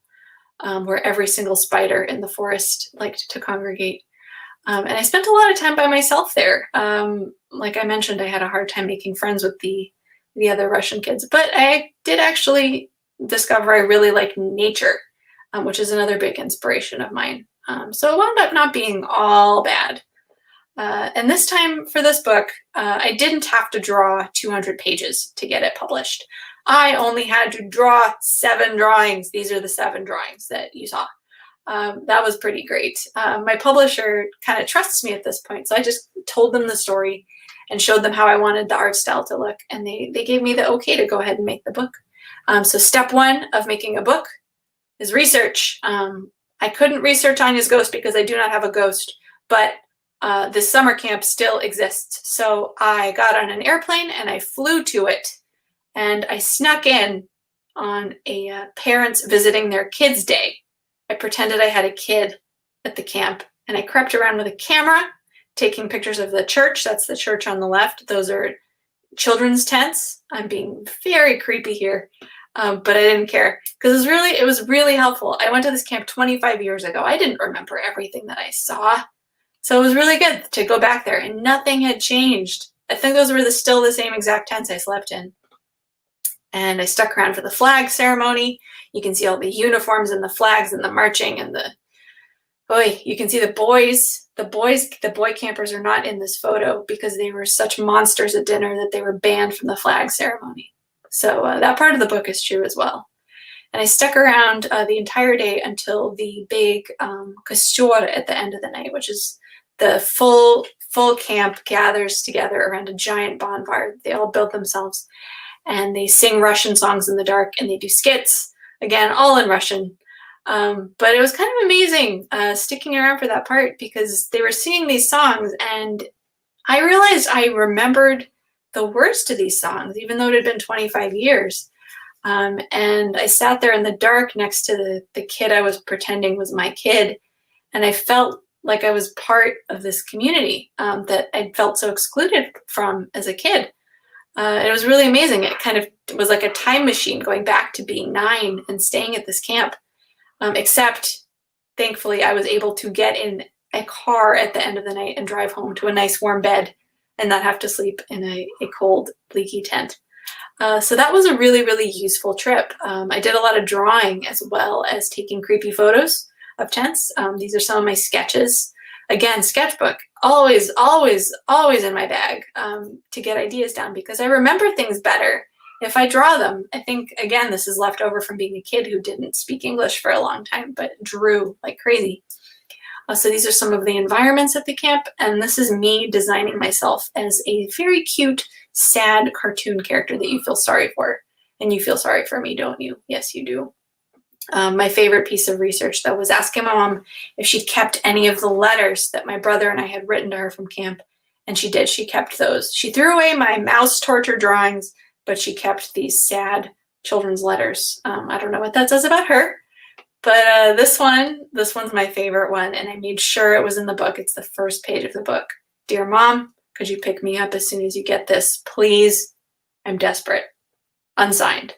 where every single spider in the forest liked to congregate. And I spent a lot of time by myself there. Like I mentioned, I had a hard time making friends with the other Russian kids, but I did actually discover I really like nature, which is another big inspiration of mine. So it wound up not being all bad. And this time for this book, I didn't have to draw 200 pages to get it published. I only had to draw 7 drawings. These are the 7 drawings that you saw. That was pretty great. My publisher kind of trusts me at this point, so I just told them the story and showed them how I wanted the art style to look, and they gave me the okay to go ahead and make the book. So step 1 of making a book is research. I couldn't research Anya's ghost because I do not have a ghost, but this summer camp still exists. So I got on an airplane and I flew to it, and I snuck in on a parents visiting their kids' day. I pretended I had a kid at the camp, and I crept around with a camera, taking pictures of the church. That's the church on the left. Those are children's tents. I'm being very creepy here, but I didn't care because it was really helpful. I went to this camp 25 years ago. I didn't remember everything that I saw. So it was really good to go back there, and nothing had changed. I think those were still the same exact tents I slept in. And I stuck around for the flag ceremony. You can see all the uniforms and the flags and the marching and you can see the boys. The boy campers are not in this photo because they were such monsters at dinner that they were banned from the flag ceremony. So that part of the book is true as well. And I stuck around the entire day until the big kostur at the end of the night, which is the full camp gathers together around a giant bonfire. They all build themselves, and they sing Russian songs in the dark, and they do skits, again, all in Russian. But it was kind of amazing sticking around for that part because they were singing these songs, and I realized I remembered the words to these songs, even though it had been 25 years. And I sat there in the dark next to the kid I was pretending was my kid, and I felt like I was part of this community that I felt so excluded from as a kid. It was really amazing. It kind of was like a time machine going back to being 9 and staying at this camp. Except, thankfully, I was able to get in a car at the end of the night and drive home to a nice warm bed and not have to sleep in a cold, leaky tent. So that was a really, really useful trip. I did a lot of drawing as well as taking creepy photos of tents. These are some of my sketches. Again, sketchbook, always, always, always in my bag to get ideas down because I remember things better if I draw them. I think, again, this is left over from being a kid who didn't speak English for a long time, but drew like crazy. So these are some of the environments at the camp, and this is me designing myself as a very cute, sad cartoon character that you feel sorry for. And you feel sorry for me, don't you? Yes, you do. My favorite piece of research, though, was asking my mom if she'd kept any of the letters that my brother and I had written to her from camp, and she did. She kept those. She threw away my mouse torture drawings, but she kept these sad children's letters. I don't know what that says about her, but this one's my favorite one, and I made sure it was in the book. It's the first page of the book. Dear Mom, could you pick me up as soon as you get this? Please, I'm desperate. Unsigned.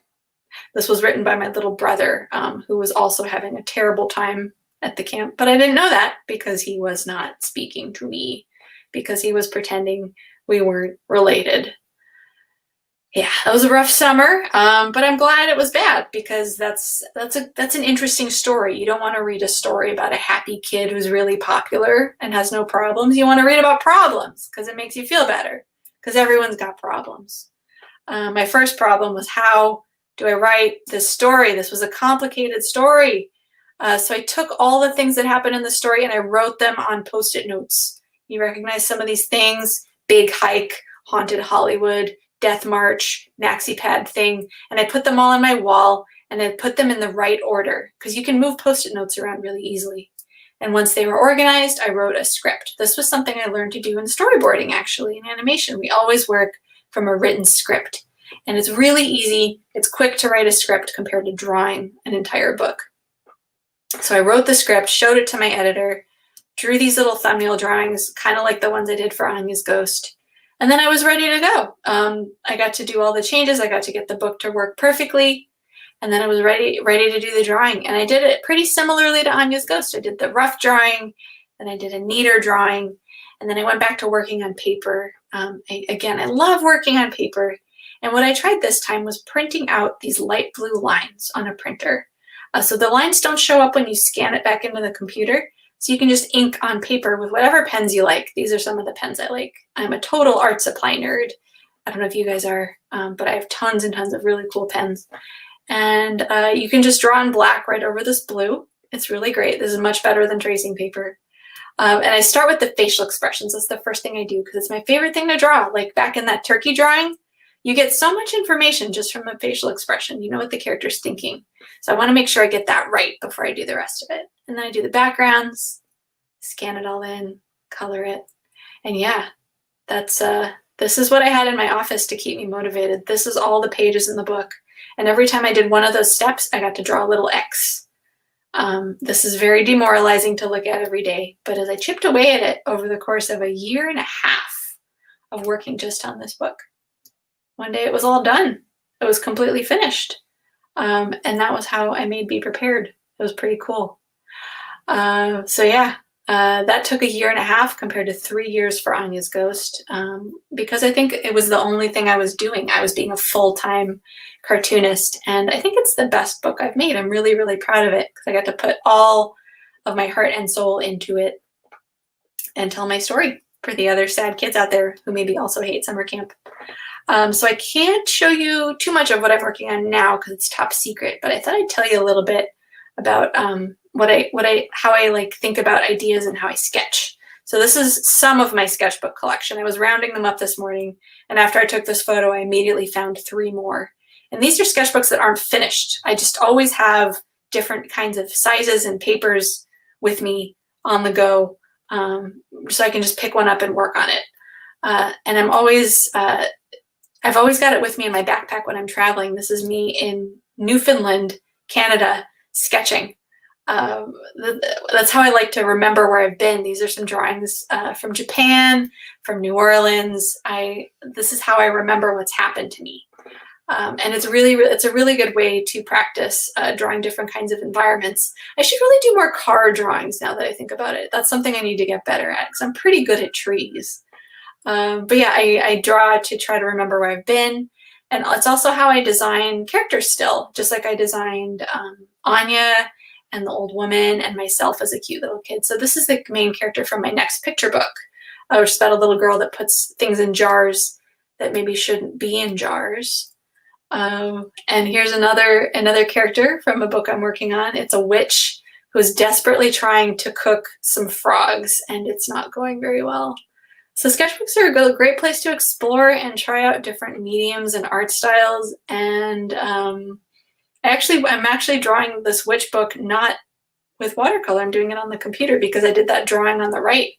This was written by my little brother, who was also having a terrible time at the camp, but I didn't know that because he was not speaking to me, because he was pretending we weren't related. Yeah, that was a rough summer, but I'm glad it was bad because that's an interesting story. You don't want to read a story about a happy kid who's really popular and has no problems. You want to read about problems because it makes you feel better because everyone's got problems. My first problem was, how do I write this story? This was a complicated story. So I took all the things that happened in the story and I wrote them on Post-it notes. You recognize some of these things: Big Hike, Haunted Hollywood, Death March, Maxi Pad thing, and I put them all on my wall and I put them in the right order because you can move Post-it notes around really easily. And once they were organized, I wrote a script. This was something I learned to do in storyboarding, actually, in animation. We always work from a written script, and it's really easy. It's quick to write a script compared to drawing an entire book. So I wrote the script, showed it to my editor, drew these little thumbnail drawings, kind of like the ones I did for Anya's ghost. And then I was ready to go. I got to do all the changes. I got to get the book to work perfectly. And then I was ready to do the drawing. And I did it pretty similarly to Anya's ghost. I did the rough drawing, then I did a neater drawing, and then I went back to working on paper. I love working on paper. And what I tried this time was printing out these light blue lines on a printer. So the lines don't show up when you scan it back into the computer. So you can just ink on paper with whatever pens you like. These are some of the pens I like. I'm a total art supply nerd. I don't know if you guys are, but I have tons and tons of really cool pens. And you can just draw in black right over this blue. It's really great. This is much better than tracing paper. And I start with the facial expressions. That's the first thing I do because it's my favorite thing to draw. Like back in that turkey drawing, you get so much information just from a facial expression. You know what the character's thinking. So I want to make sure I get that right before I do the rest of it. And then I do the backgrounds, scan it all in, color it. And yeah, that's this is what I had in my office to keep me motivated. This is all the pages in the book. And every time I did one of those steps, I got to draw a little X. This is very demoralizing to look at every day, but as I chipped away at it over the course of a year and a half of working just on this book, one day it was all done. It was completely finished. And that was how I made Be Prepared. It was pretty cool. So yeah, that took a year and a half compared to 3 years for Anya's Ghost, because I think it was the only thing I was doing. I was being a full-time cartoonist, and I think it's the best book I've made. I'm really, really proud of it because I got to put all of my heart and soul into it and tell my story for the other sad kids out there who maybe also hate summer camp. So I can't show you too much of what I'm working on now because it's top secret, but I thought I'd tell you a little bit about how I like think about ideas and how I sketch. So this is some of my sketchbook collection. I was rounding them up this morning, and after I took this photo, I immediately found 3 more. And these are sketchbooks that aren't finished. I just always have different kinds of sizes and papers with me on the go, so I can just pick one up and work on it. And I've always got it with me in my backpack when I'm traveling. This is me in Newfoundland, Canada, sketching. That's how I like to remember where I've been. These are some drawings from Japan, from New Orleans. This is how I remember what's happened to me. And it's a really good way to practice drawing different kinds of environments. I should really do more car drawings now that I think about it. That's something I need to get better at because I'm pretty good at trees. But yeah, I draw to try to remember where I've been. And it's also how I design characters still, just like I designed Anya and the old woman and myself as a cute little kid. So this is the main character from my next picture book, which is about a little girl that puts things in jars that maybe shouldn't be in jars. And here's another character from a book I'm working on. It's a witch who's desperately trying to cook some frogs, and it's not going very well. So sketchbooks are a great place to explore and try out different mediums and art styles. And I'm actually drawing this witch book not with watercolor. I'm doing it on the computer because I did that drawing on the right,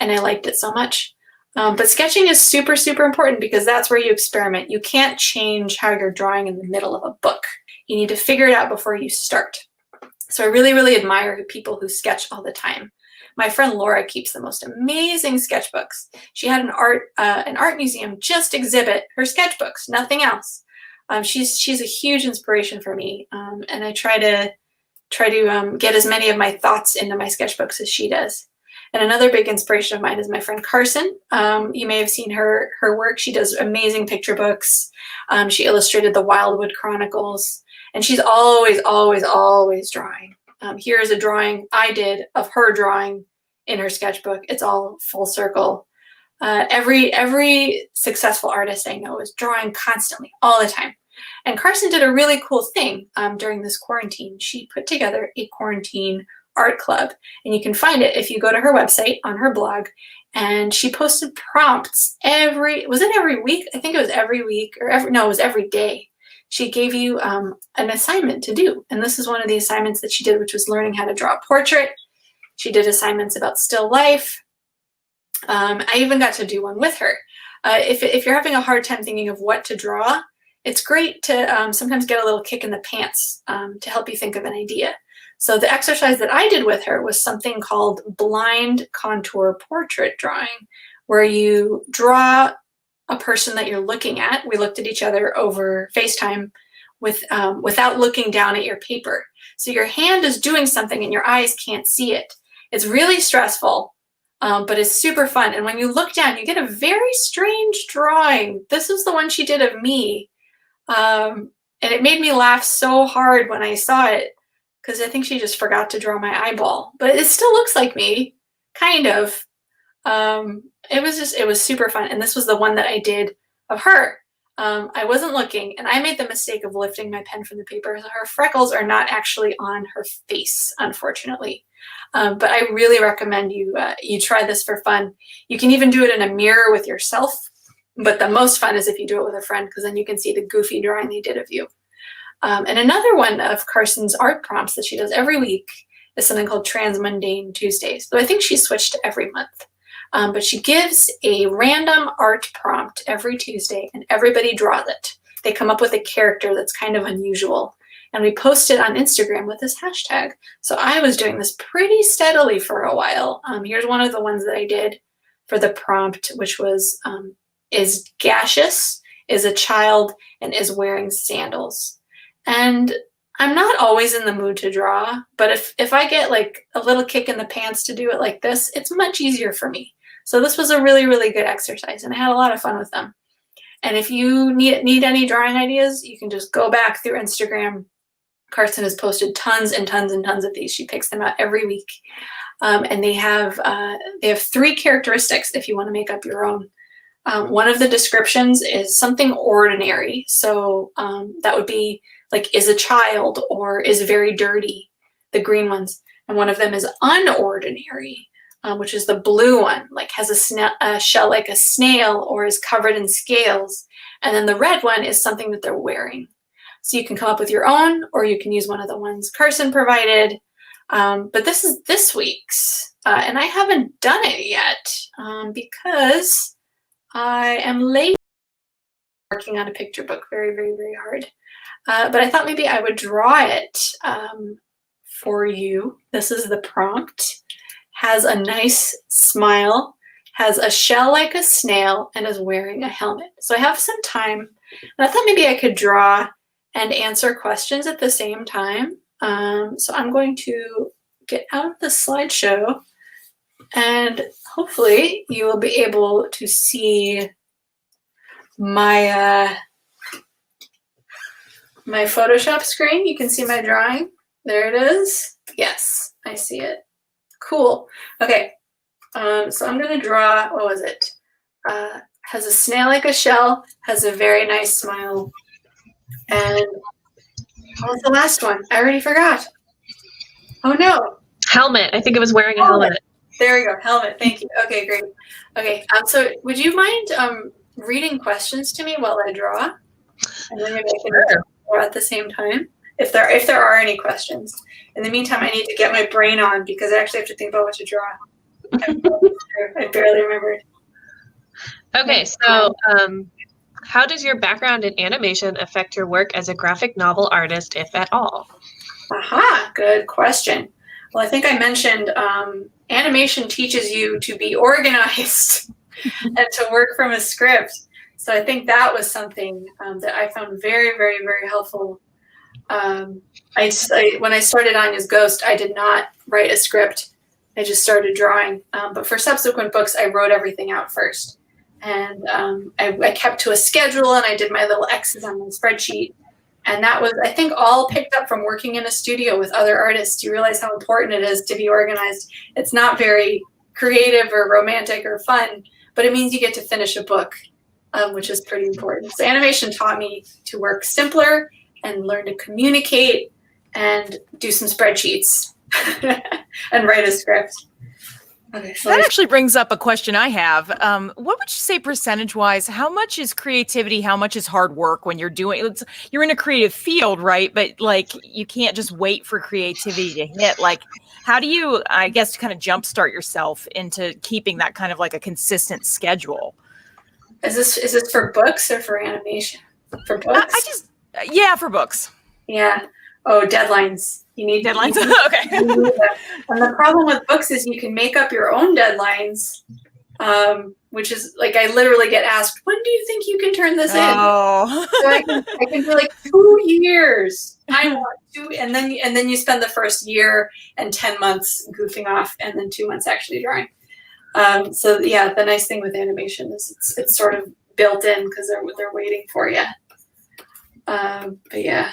and I liked it so much. But sketching is super, super important because that's where you experiment. You can't change how you're drawing in the middle of a book. You need to figure it out before you start. So I really, really admire people who sketch all the time. My friend Laura keeps the most amazing sketchbooks. She had an art museum just exhibit her sketchbooks, nothing else. She's a huge inspiration for me, and I try to get as many of my thoughts into my sketchbooks as she does. And another big inspiration of mine is my friend Carson. You may have seen her work. She does amazing picture books. She illustrated the Wildwood Chronicles, and she's always, always, always drawing. Here's a drawing I did of her drawing in her sketchbook. It's all full circle. Every successful artist I know is drawing constantly, all the time. And Carson did a really cool thing during this quarantine. She put together a quarantine art club, and you can find it if you go to her website on her blog. And she posted prompts every week? I think it was every week, it was every day. She gave you an assignment to do. And this is one of the assignments that she did, which was learning how to draw a portrait. She did assignments about still life. I even got to do one with her. If you're having a hard time thinking of what to draw, it's great to sometimes get a little kick in the pants to help you think of an idea. So the exercise that I did with her was something called blind contour portrait drawing, where you draw a person that you're looking at. We looked at each other over FaceTime without looking down at your paper. So your hand is doing something and your eyes can't see it. It's really stressful, but it's super fun. And when you look down, you get a very strange drawing. This is the one she did of me. And it made me laugh so hard when I saw it, because I think she just forgot to draw my eyeball. But it still looks like me, kind of. It was super fun. And this was the one that I did of her. I wasn't looking, and I made the mistake of lifting my pen from the paper. So her freckles are not actually on her face, unfortunately. But I really recommend you try this for fun. You can even do it in a mirror with yourself, but the most fun is if you do it with a friend, because then you can see the goofy drawing they did of you. And another one of Carson's art prompts that she does every week is something called Transmundane Tuesdays. So I think she switched to every month. But she gives a random art prompt every Tuesday, and everybody draws it. They come up with a character that's kind of unusual, and we post it on Instagram with this hashtag. So I was doing this pretty steadily for a while. Here's one of the ones that I did for the prompt, which was, is gaseous, is a child, and is wearing sandals. And I'm not always in the mood to draw, but if I get like a little kick in the pants to do it like this, it's much easier for me. So this was a really, really good exercise, and I had a lot of fun with them. And if you need any drawing ideas, you can just go back through Instagram. Carson has posted tons and tons and tons of these. She picks them out every week. And they have 3 characteristics if you want to make up your own. One of the descriptions is something ordinary. So that would be like, is a child, or is very dirty, the green ones. And one of them is unordinary, which is the blue one, like has a shell like a snail, or is covered in scales. And then the red one is something that they're wearing. So you can come up with your own, or you can use one of the ones Carson provided. But this is this week's, and I haven't done it yet because I am late working on a picture book, very, very, very hard. But I thought maybe I would draw it for you. This is the prompt. Has a nice smile, has a shell like a snail, and is wearing a helmet. So I have some time, and I thought maybe I could draw and answer questions at the same time. So I'm going to get out the slideshow, and hopefully you will be able to see my my Photoshop screen. You can see my drawing. There it is. Yes, I see it. Cool. Okay. So I'm going to draw, what was it? Has a snail like a shell, has a very nice smile. And what was the last one? I already forgot. Oh no. Helmet. I think it was wearing a helmet. There we go. Helmet. Thank you. Okay, great. Okay. So would you mind reading questions to me while I draw? And then maybe I can draw at the same time, if there are any questions. In the meantime, I need to get my brain on, because I actually have to think about what to draw. I barely remembered. Okay, so how does your background in animation affect your work as a graphic novel artist, if at all? Aha, good question. Well, I think I mentioned animation teaches you to be organized and to work from a script. So I think that was something that I found very, very, very helpful. When I started Anya's Ghost, I did not write a script. I just started drawing. But for subsequent books, I wrote everything out first. And I kept to a schedule, and I did my little X's on my spreadsheet. And that was, I think, all picked up from working in a studio with other artists. You realize how important it is to be organized. It's not very creative or romantic or fun, but it means you get to finish a book, which is pretty important. So animation taught me to work simpler and learn to communicate and do some spreadsheets and write a script. Okay, so that actually brings up a question I have. What would you say percentage-wise? How much is creativity? How much is hard work when you're doing? You're in a creative field, right? But like, you can't just wait for creativity to hit. Like, how do you, I guess, kind of jumpstart yourself into keeping that kind of like a consistent schedule? Is this for books or for animation? For books? Yeah, for books. Yeah. Oh, deadlines. You need deadlines. Okay. And the problem with books is you can make up your own deadlines, which is like, I literally get asked, when do you think you can turn this in? Oh. So I can do like 2 years. I want to, and then you spend the first year and 10 months goofing off, and then 2 months actually drawing. So yeah, the nice thing with animation is it's sort of built in because they're waiting for you. But yeah,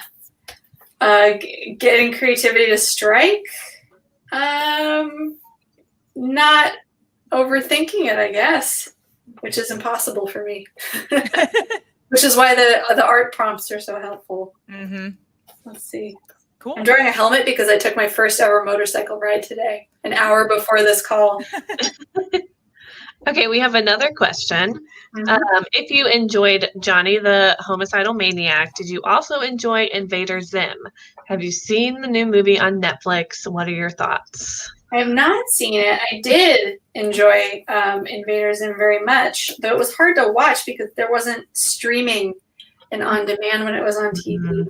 getting creativity to strike. Not overthinking it, I guess, which is impossible for me. Which is why the art prompts are so helpful. Mm-hmm. Let's see. Cool. I'm drawing a helmet because I took my first ever motorcycle ride today, an hour before this call. Okay, we have another question. If you enjoyed Johnny the Homicidal Maniac, did you also enjoy Invader Zim? Have you seen the new movie on Netflix? What are your thoughts? I have not seen it. I did enjoy Invader Zim very much, though it was hard to watch because there wasn't streaming and on demand when it was on TV.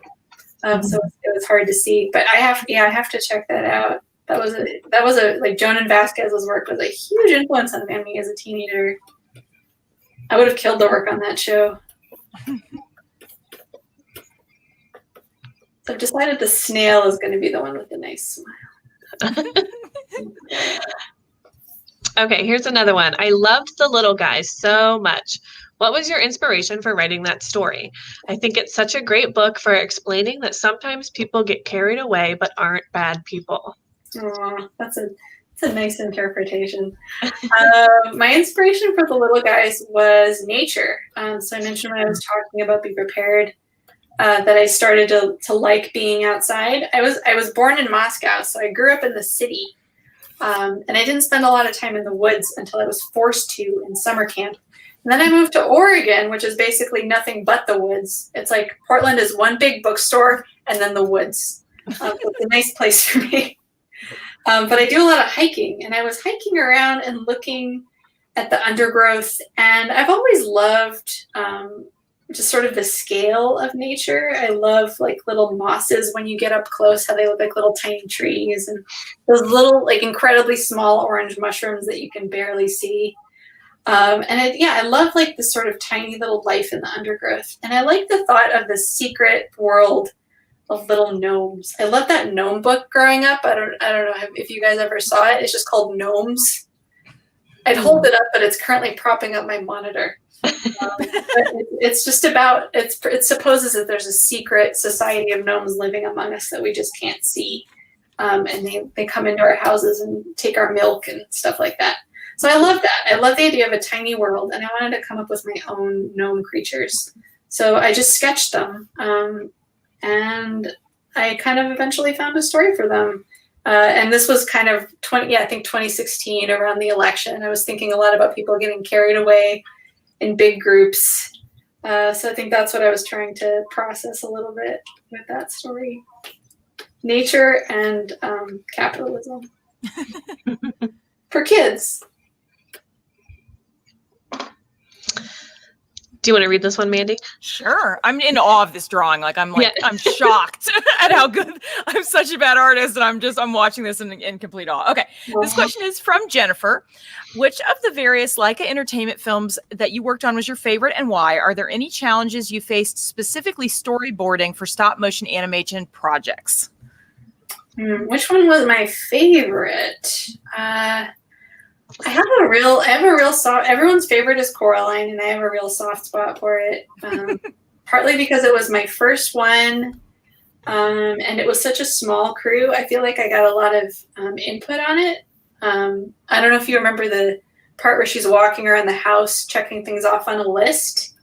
So it was hard to see. But I have to check that out. That was like Jonan Vasquez's work was a huge influence on me as a teenager. I would have killed to work on that show. So I've decided the snail is going to be the one with the nice smile. Okay, here's another one. I loved The Little Guys so much. What was your inspiration for writing that story? I think it's such a great book for explaining that sometimes people get carried away but aren't bad people. Oh, that's a nice interpretation. My inspiration for The Little Guys was nature. So I mentioned when I was talking about Be Prepared that I started to like being outside. I was born in Moscow, so I grew up in the city. And I didn't spend a lot of time in the woods until I was forced to in summer camp. And then I moved to Oregon, which is basically nothing but the woods. It's like Portland is one big bookstore and then the woods. It's a nice place for me. But I do a lot of hiking, and I was hiking around and looking at the undergrowth, and I've always loved just sort of the scale of nature. I love like little mosses when you get up close, how they look like little tiny trees, and those little like incredibly small orange mushrooms that you can barely see. I love like this sort of tiny little life in the undergrowth, and I like the thought of the secret world of little gnomes. I love that gnome book growing up. I don't know if you guys ever saw it. It's just called Gnomes. I'd hold it up, but it's currently propping up my monitor. It's just about it supposes that there's a secret society of gnomes living among us that we just can't see, and they come into our houses and take our milk and stuff like that. So I love that. I love the idea of a tiny world, and I wanted to come up with my own gnome creatures. So I just sketched them. And I kind of eventually found a story for them. And this was kind of 2016 around the election. I was thinking a lot about people getting carried away in big groups. So I think that's what I was trying to process a little bit with that story. Nature and capitalism. For kids. Do you want to read this one, Mandy? Sure. I'm in awe of this drawing. I'm shocked at how good. I'm such a bad artist, and I'm watching this in complete awe. Okay. This question is from Jennifer. Which of the various Laika Entertainment films that you worked on was your favorite, and why? Are there any challenges you faced specifically storyboarding for stop motion animation projects? Which one was my favorite? I have a real soft. Everyone's favorite is Coraline, and I have a real soft spot for it. Partly because it was my first one, and it was such a small crew. I feel like I got a lot of input on it. I don't know if you remember the part where she's walking around the house, checking things off on a list,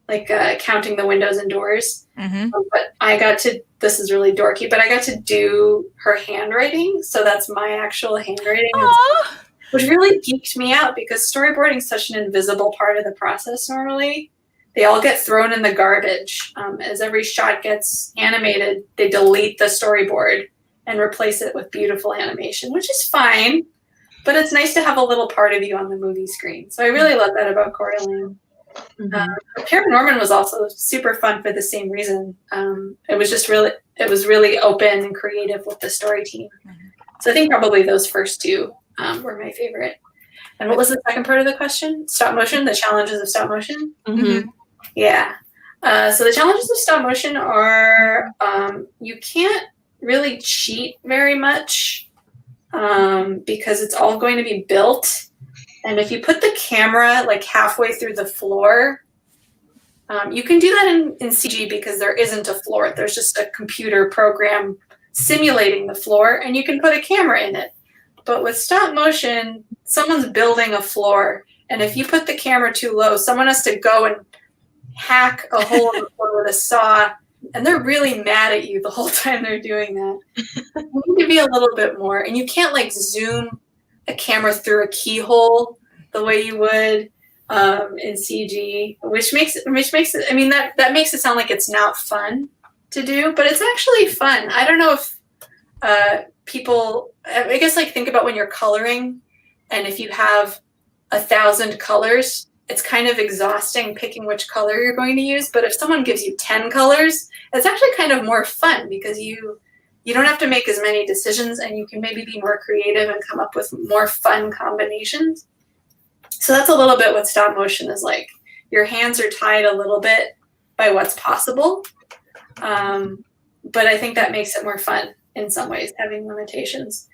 like counting the windows and doors. Mm-hmm. But I got to. This is really dorky, but I got to do her handwriting, so that's my actual handwriting. Which really geeked me out because storyboarding is such an invisible part of the process normally. They all get thrown in the garbage. As every shot gets animated, they delete the storyboard and replace it with beautiful animation, which is fine, but it's nice to have a little part of you on the movie screen. So I really love that about Coraline. Paranorman was also super fun for the same reason. It was really open and creative with the story team. So I think probably those first two were my favorite. And what was the second part of the question? Stop motion, the challenges of stop motion? Mm-hmm. Yeah. So the challenges of stop motion are you can't really cheat very much because it's all going to be built. And if you put the camera like halfway through the floor, you can do that in CG because there isn't a floor. There's just a computer program simulating the floor, and you can put a camera in it. But with stop motion, someone's building a floor, and if you put the camera too low, someone has to go and hack a hole in the floor with a saw, and they're really mad at you the whole time they're doing that. You need to be a little bit more, and you can't like zoom a camera through a keyhole the way you would in CG, which makes it. I mean, that makes it sound like it's not fun to do, but it's actually fun. I don't know if people. I guess like think about when you're coloring, and if you have 1,000 colors, it's kind of exhausting picking which color you're going to use. But if someone gives you 10 colors, it's actually kind of more fun because you don't have to make as many decisions, and you can maybe be more creative and come up with more fun combinations. So that's a little bit what stop motion is like. Your hands are tied a little bit by what's possible. But I think that makes it more fun in some ways, having limitations.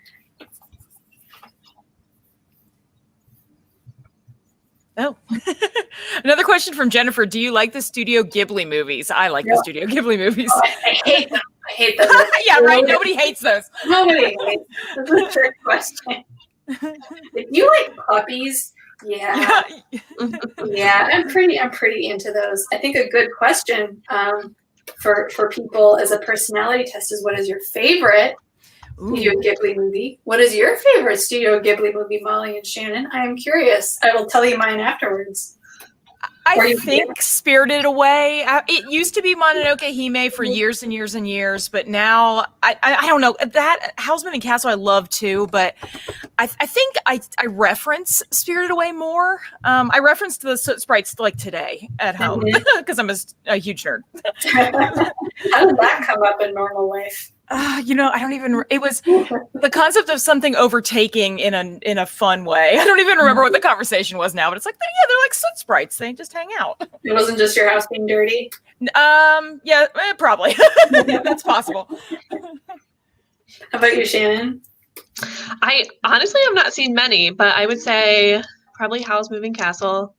Oh, another question from Jennifer. Do you like the Studio Ghibli movies? I like the Studio Ghibli movies. Oh, I hate them. I hate them. Yeah, right. Nobody hates those. Nobody hates them. That's a trick question. If you like puppies, yeah, I'm pretty into those. I think a good question for people as a personality test is, what is your favorite Studio Ghibli movie? What is your favorite Studio Ghibli movie, Molly and Shannon? I am curious. I will tell you mine afterwards. I think Spirited Away. It used to be Mononoke Hime for years and years and years, but now I don't know. That Houseman and Castle I love too, but I think I reference Spirited Away more. I referenced the sprites like today at home because I'm a huge nerd. How did that come up in normal life? I don't even. It was the concept of something overtaking in a fun way. I don't even remember what the conversation was now, but it's like, they're like soot sprites. They just hang out. It wasn't just your house being dirty. Yeah, probably. That's possible. How about you, Shannon? I honestly have not seen many, but I would say probably Howl's Moving Castle.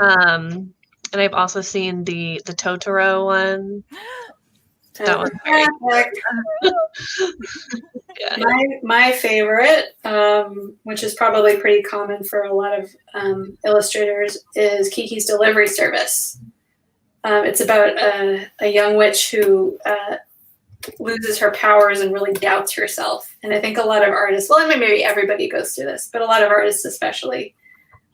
And I've also seen the Totoro one. That was my favorite, which is probably pretty common for a lot of illustrators, is Kiki's Delivery Service. It's about a young witch who loses her powers and really doubts herself. And I think a lot of artists, well, I mean, maybe everybody goes through this, but a lot of artists especially,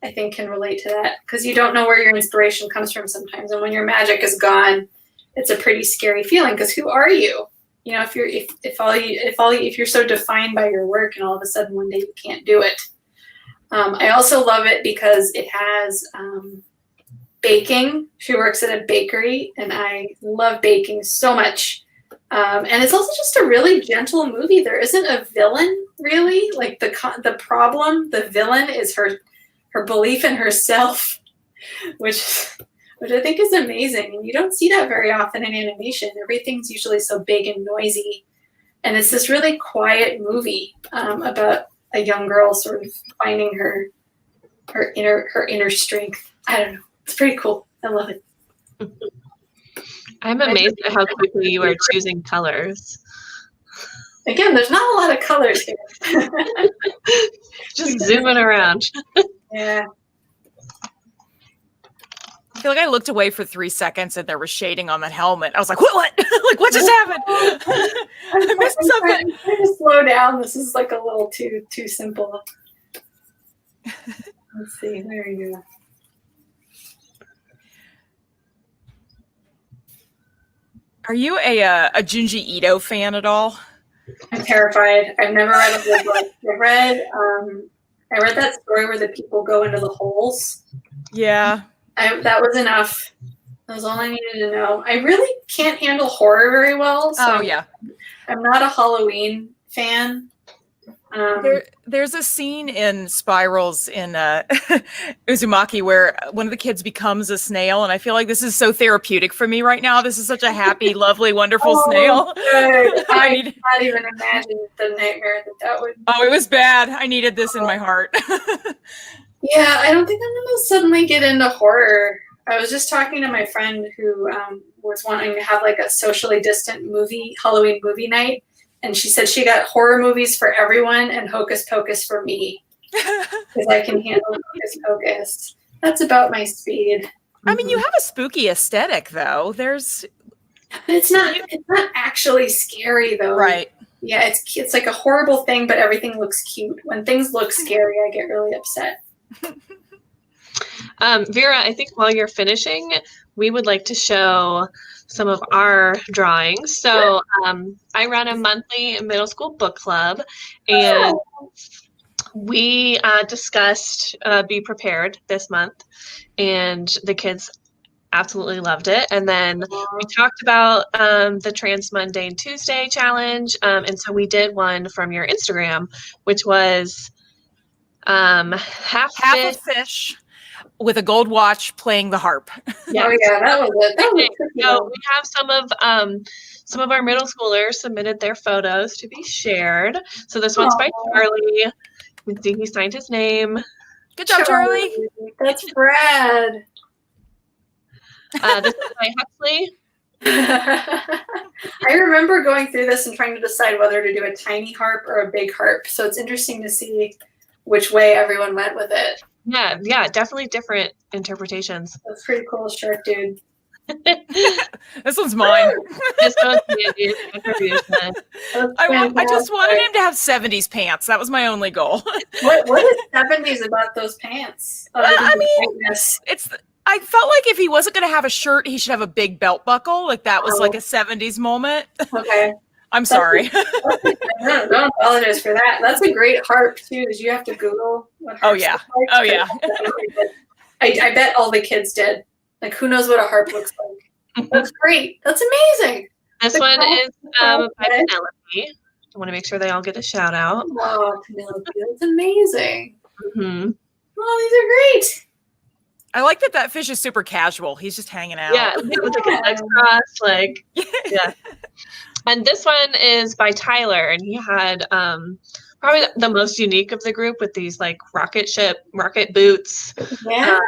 I think, can relate to that because you don't know where your inspiration comes from sometimes. And when your magic is gone, it's a pretty scary feeling because who are you? You know, if you're so defined by your work and all of a sudden one day you can't do it. I also love it because it has baking. She works at a bakery, and I love baking so much. And it's also just a really gentle movie. There isn't a villain really. Like the problem, the villain is her belief in herself, which I think is amazing. And you don't see that very often in animation. Everything's usually so big and noisy. And it's this really quiet movie about a young girl sort of finding her inner strength. I don't know. It's pretty cool. I love it. I'm amazed at how quickly you are choosing colors. Again, there's not a lot of colors here. Just zooming around. Yeah. I feel like I looked away for 3 seconds and there was shading on that helmet. I was like, what? Like, what just happened? I missed something. I'm trying to slow down. This is like a little too simple. Let's see. There you go. Are you a Junji Ito fan at all? I'm terrified. I've never read a good book. I read that story where the people go into the holes. Yeah. That was enough. That was all I needed to know. I really can't handle horror very well. So yeah. I'm not a Halloween fan. There's a scene in Spirals in Uzumaki where one of the kids becomes a snail, and I feel like this is so therapeutic for me right now. This is such a happy, lovely, wonderful snail. I can't even imagine the nightmare that would. Oh, it was bad. I needed this in my heart. Yeah, I don't think I'm going to suddenly get into horror. I was just talking to my friend who was wanting to have like a socially distant Halloween movie night. And she said she got horror movies for everyone and Hocus Pocus for me. Because I can handle Hocus Pocus. That's about my speed. I mean, you have a spooky aesthetic, though. But it's not actually scary, though. Right. Yeah, it's like a horrible thing, but everything looks cute. When things look scary, I get really upset. Vera, I think while you're finishing, we would like to show some of our drawings. So I run a monthly middle school book club, and we discussed Be Prepared this month, and the kids absolutely loved it. And then we talked about the Trans Mundane Tuesday challenge, and so we did one from your Instagram, which was half a fish with a gold watch playing the harp. Yeah. Oh yeah, that was it. So we have some of our middle schoolers submitted their photos to be shared. So this one's by Charlie. You can see he signed his name. Good job, Charlie. That's Brad. This is by Huxley. I remember going through this and trying to decide whether to do a tiny harp or a big harp. So it's interesting to see which way everyone went with it. Yeah, definitely different interpretations. That's pretty cool, Shark Dude. This one's mine. This one's Andy's contribution. I just wanted him to have 70s pants. That was my only goal. What is 70s about those pants? I mean, I felt like if he wasn't going to have a shirt, he should have a big belt buckle. Like that was like a 70s moment. Okay. I'm sorry. Don't apologize for that. That's a great harp too. Did you have to Google what harps yeah. look like? Oh yeah. I bet all the kids did. Like, who knows what a harp looks like? That's great. That's amazing. This one is by Penelope. I want to make sure they all get a shout out. Oh, Penelope, that's amazing. Mm-hmm. Oh, these are great. I like that fish is super casual. He's just hanging out. Yeah, with like his legs crossed, like yeah. And this one is by Tyler, and he had probably the most unique of the group with these like rocket boots. Yeah,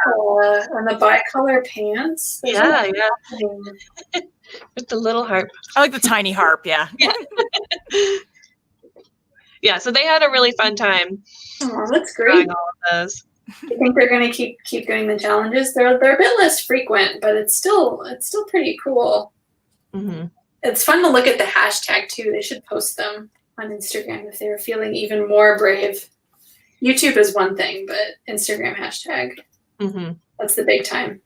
and the bicolor pants. Yeah. With the little harp. I like the tiny harp, yeah. Yeah, so they had a really fun time. Oh, that's great. All of those. I think they're going to keep doing the challenges. They're a bit less frequent, but it's still pretty cool. Mm-hmm. It's fun to look at the hashtag too. They should post them on Instagram if they're feeling even more brave. YouTube is one thing, but Instagram hashtag, that's the big time.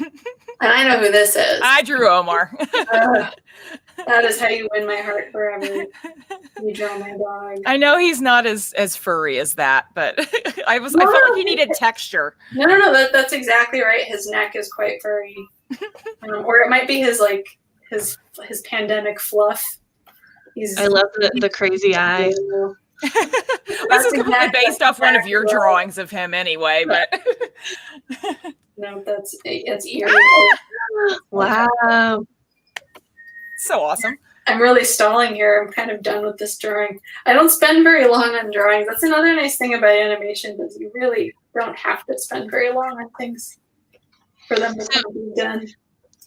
And I know who this is. I drew Omar. That is how you win my heart forever. You draw my dog. I know he's not as furry as that, but I felt like he needed texture. No, that's exactly right. His neck is quite furry, or it might be his pandemic fluff. I love the crazy eye. This is completely based off one of your drawings of him, anyway. But no, it's eerie. Wow. So awesome. I'm really stalling here. I'm kind of done with this drawing. I don't spend very long on drawings. That's another nice thing about animation, is you really don't have to spend very long on things for them to be done.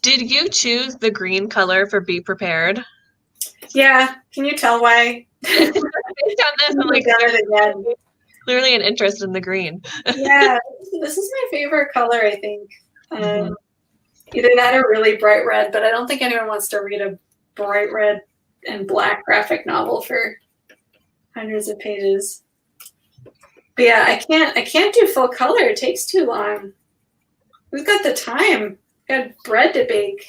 Did you choose the green color for Be Prepared? Yeah. Can you tell why? Based on this, I'm like, clearly an interest in the green. Yeah, this is my favorite color, I think. Either that or really bright red, but I don't think anyone wants to read a bright red and black graphic novel for hundreds of pages. But yeah, I can't do full color. It takes too long. Who's got the time? Got bread to bake.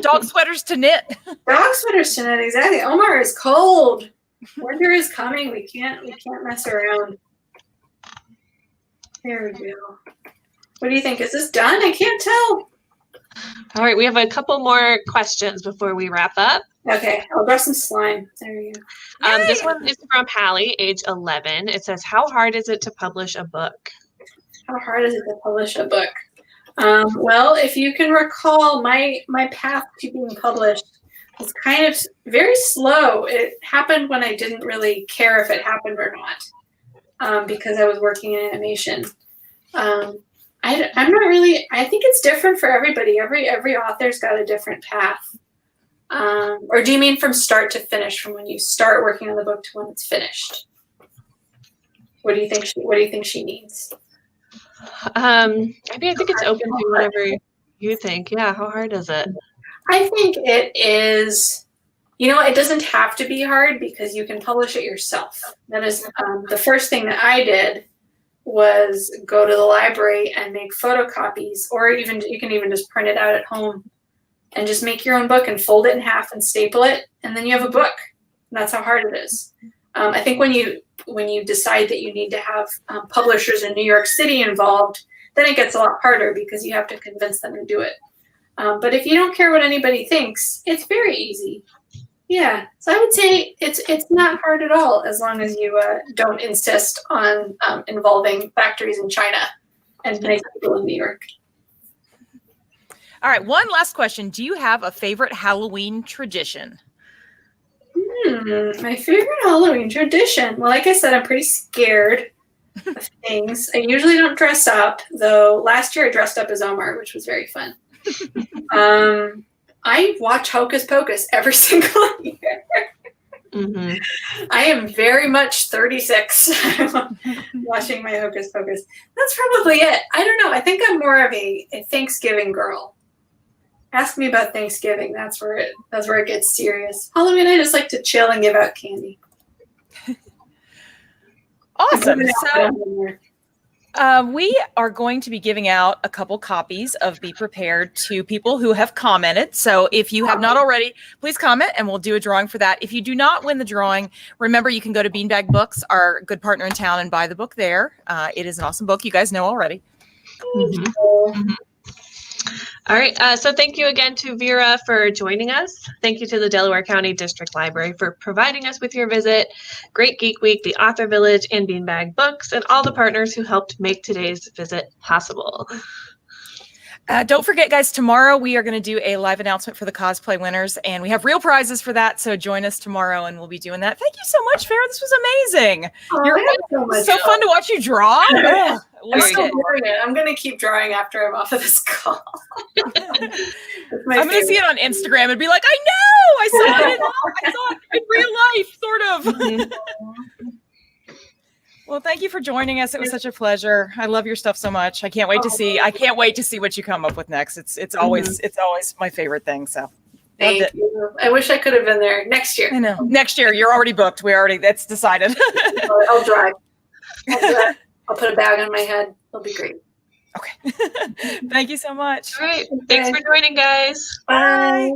Dog sweaters to knit. Dog sweaters to knit, exactly. Omar is cold. Winter is coming. We can't mess around. There we go. What do you think? Is this done? I can't tell. All right, we have a couple more questions before we wrap up. Okay, I'll draw some slime. There you go. This one is from Hallie, age 11. It says, how hard is it to publish a book? How hard is it to publish a book? Well, if you can recall, my path to being published was kind of very slow. It happened when I didn't really care if it happened or not. because I was working in animation. I'm not really, I think it's different for everybody. Every author's got a different path. Or do you mean from start to finish, from when you start working on the book to when it's finished? What do you think she needs? I mean, I think it's open to whatever you think. Yeah, how hard is it? I think it is, it doesn't have to be hard because you can publish it yourself. That is the first thing that I did was go to the library and make photocopies, or even you can even just print it out at home and just make your own book and fold it in half and staple it, and then you have a book. And that's how hard it is. I think when you decide that you need to have publishers in New York City involved, then it gets a lot harder because you have to convince them to do it. But if you don't care what anybody thinks, it's very easy. Yeah, so I would say it's not hard at all, as long as you don't insist on involving factories in China and nice people in New York. All right, one last question. Do you have a favorite Halloween tradition? My favorite Halloween tradition. Well, like I said, I'm pretty scared of things. I usually don't dress up, though last year I dressed up as Omar, which was very fun. I watch Hocus Pocus every single year. Mm-hmm. I am very much 36 watching my Hocus Pocus. That's probably it. I don't know. I think I'm more of a Thanksgiving girl. Ask me about Thanksgiving. That's where it gets serious. Halloween, I just like to chill and give out candy. Awesome. So we are going to be giving out a couple copies of Be Prepared to people who have commented. So if you have not already, please comment and we'll do a drawing for that. If you do not win the drawing, remember you can go to Beanbag Books, our good partner in town, and buy the book there. It is an awesome book. You guys know already. Mm-hmm. Mm-hmm. All right. So thank you again to Vera for joining us. Thank you to the Delaware County District Library for providing us with your visit, Great Geek Week, the Author Village, and Beanbag Books, and all the partners who helped make today's visit possible. Don't forget, guys, tomorrow we are going to do a live announcement for the cosplay winners, and we have real prizes for that. So join us tomorrow, and we'll be doing that. Thank you so much, Vera. This was amazing. You're so fun to watch you draw. I'm still doing it. I'm going to keep drawing after I'm off of this call. I'm going to see it on Instagram and be like, I know, I saw it in real life, sort of. Mm-hmm. Well, thank you for joining us. It was such a pleasure. I love your stuff so much. I can't wait to see what you come up with next. It's always my favorite thing. So thank you. I wish I could have been there next year. I know. Next year, you're already booked. That's decided. I'll drive. I'll put a bag on my head. It'll be great. Okay. Thank you so much. All right. Thanks for joining, guys. Bye.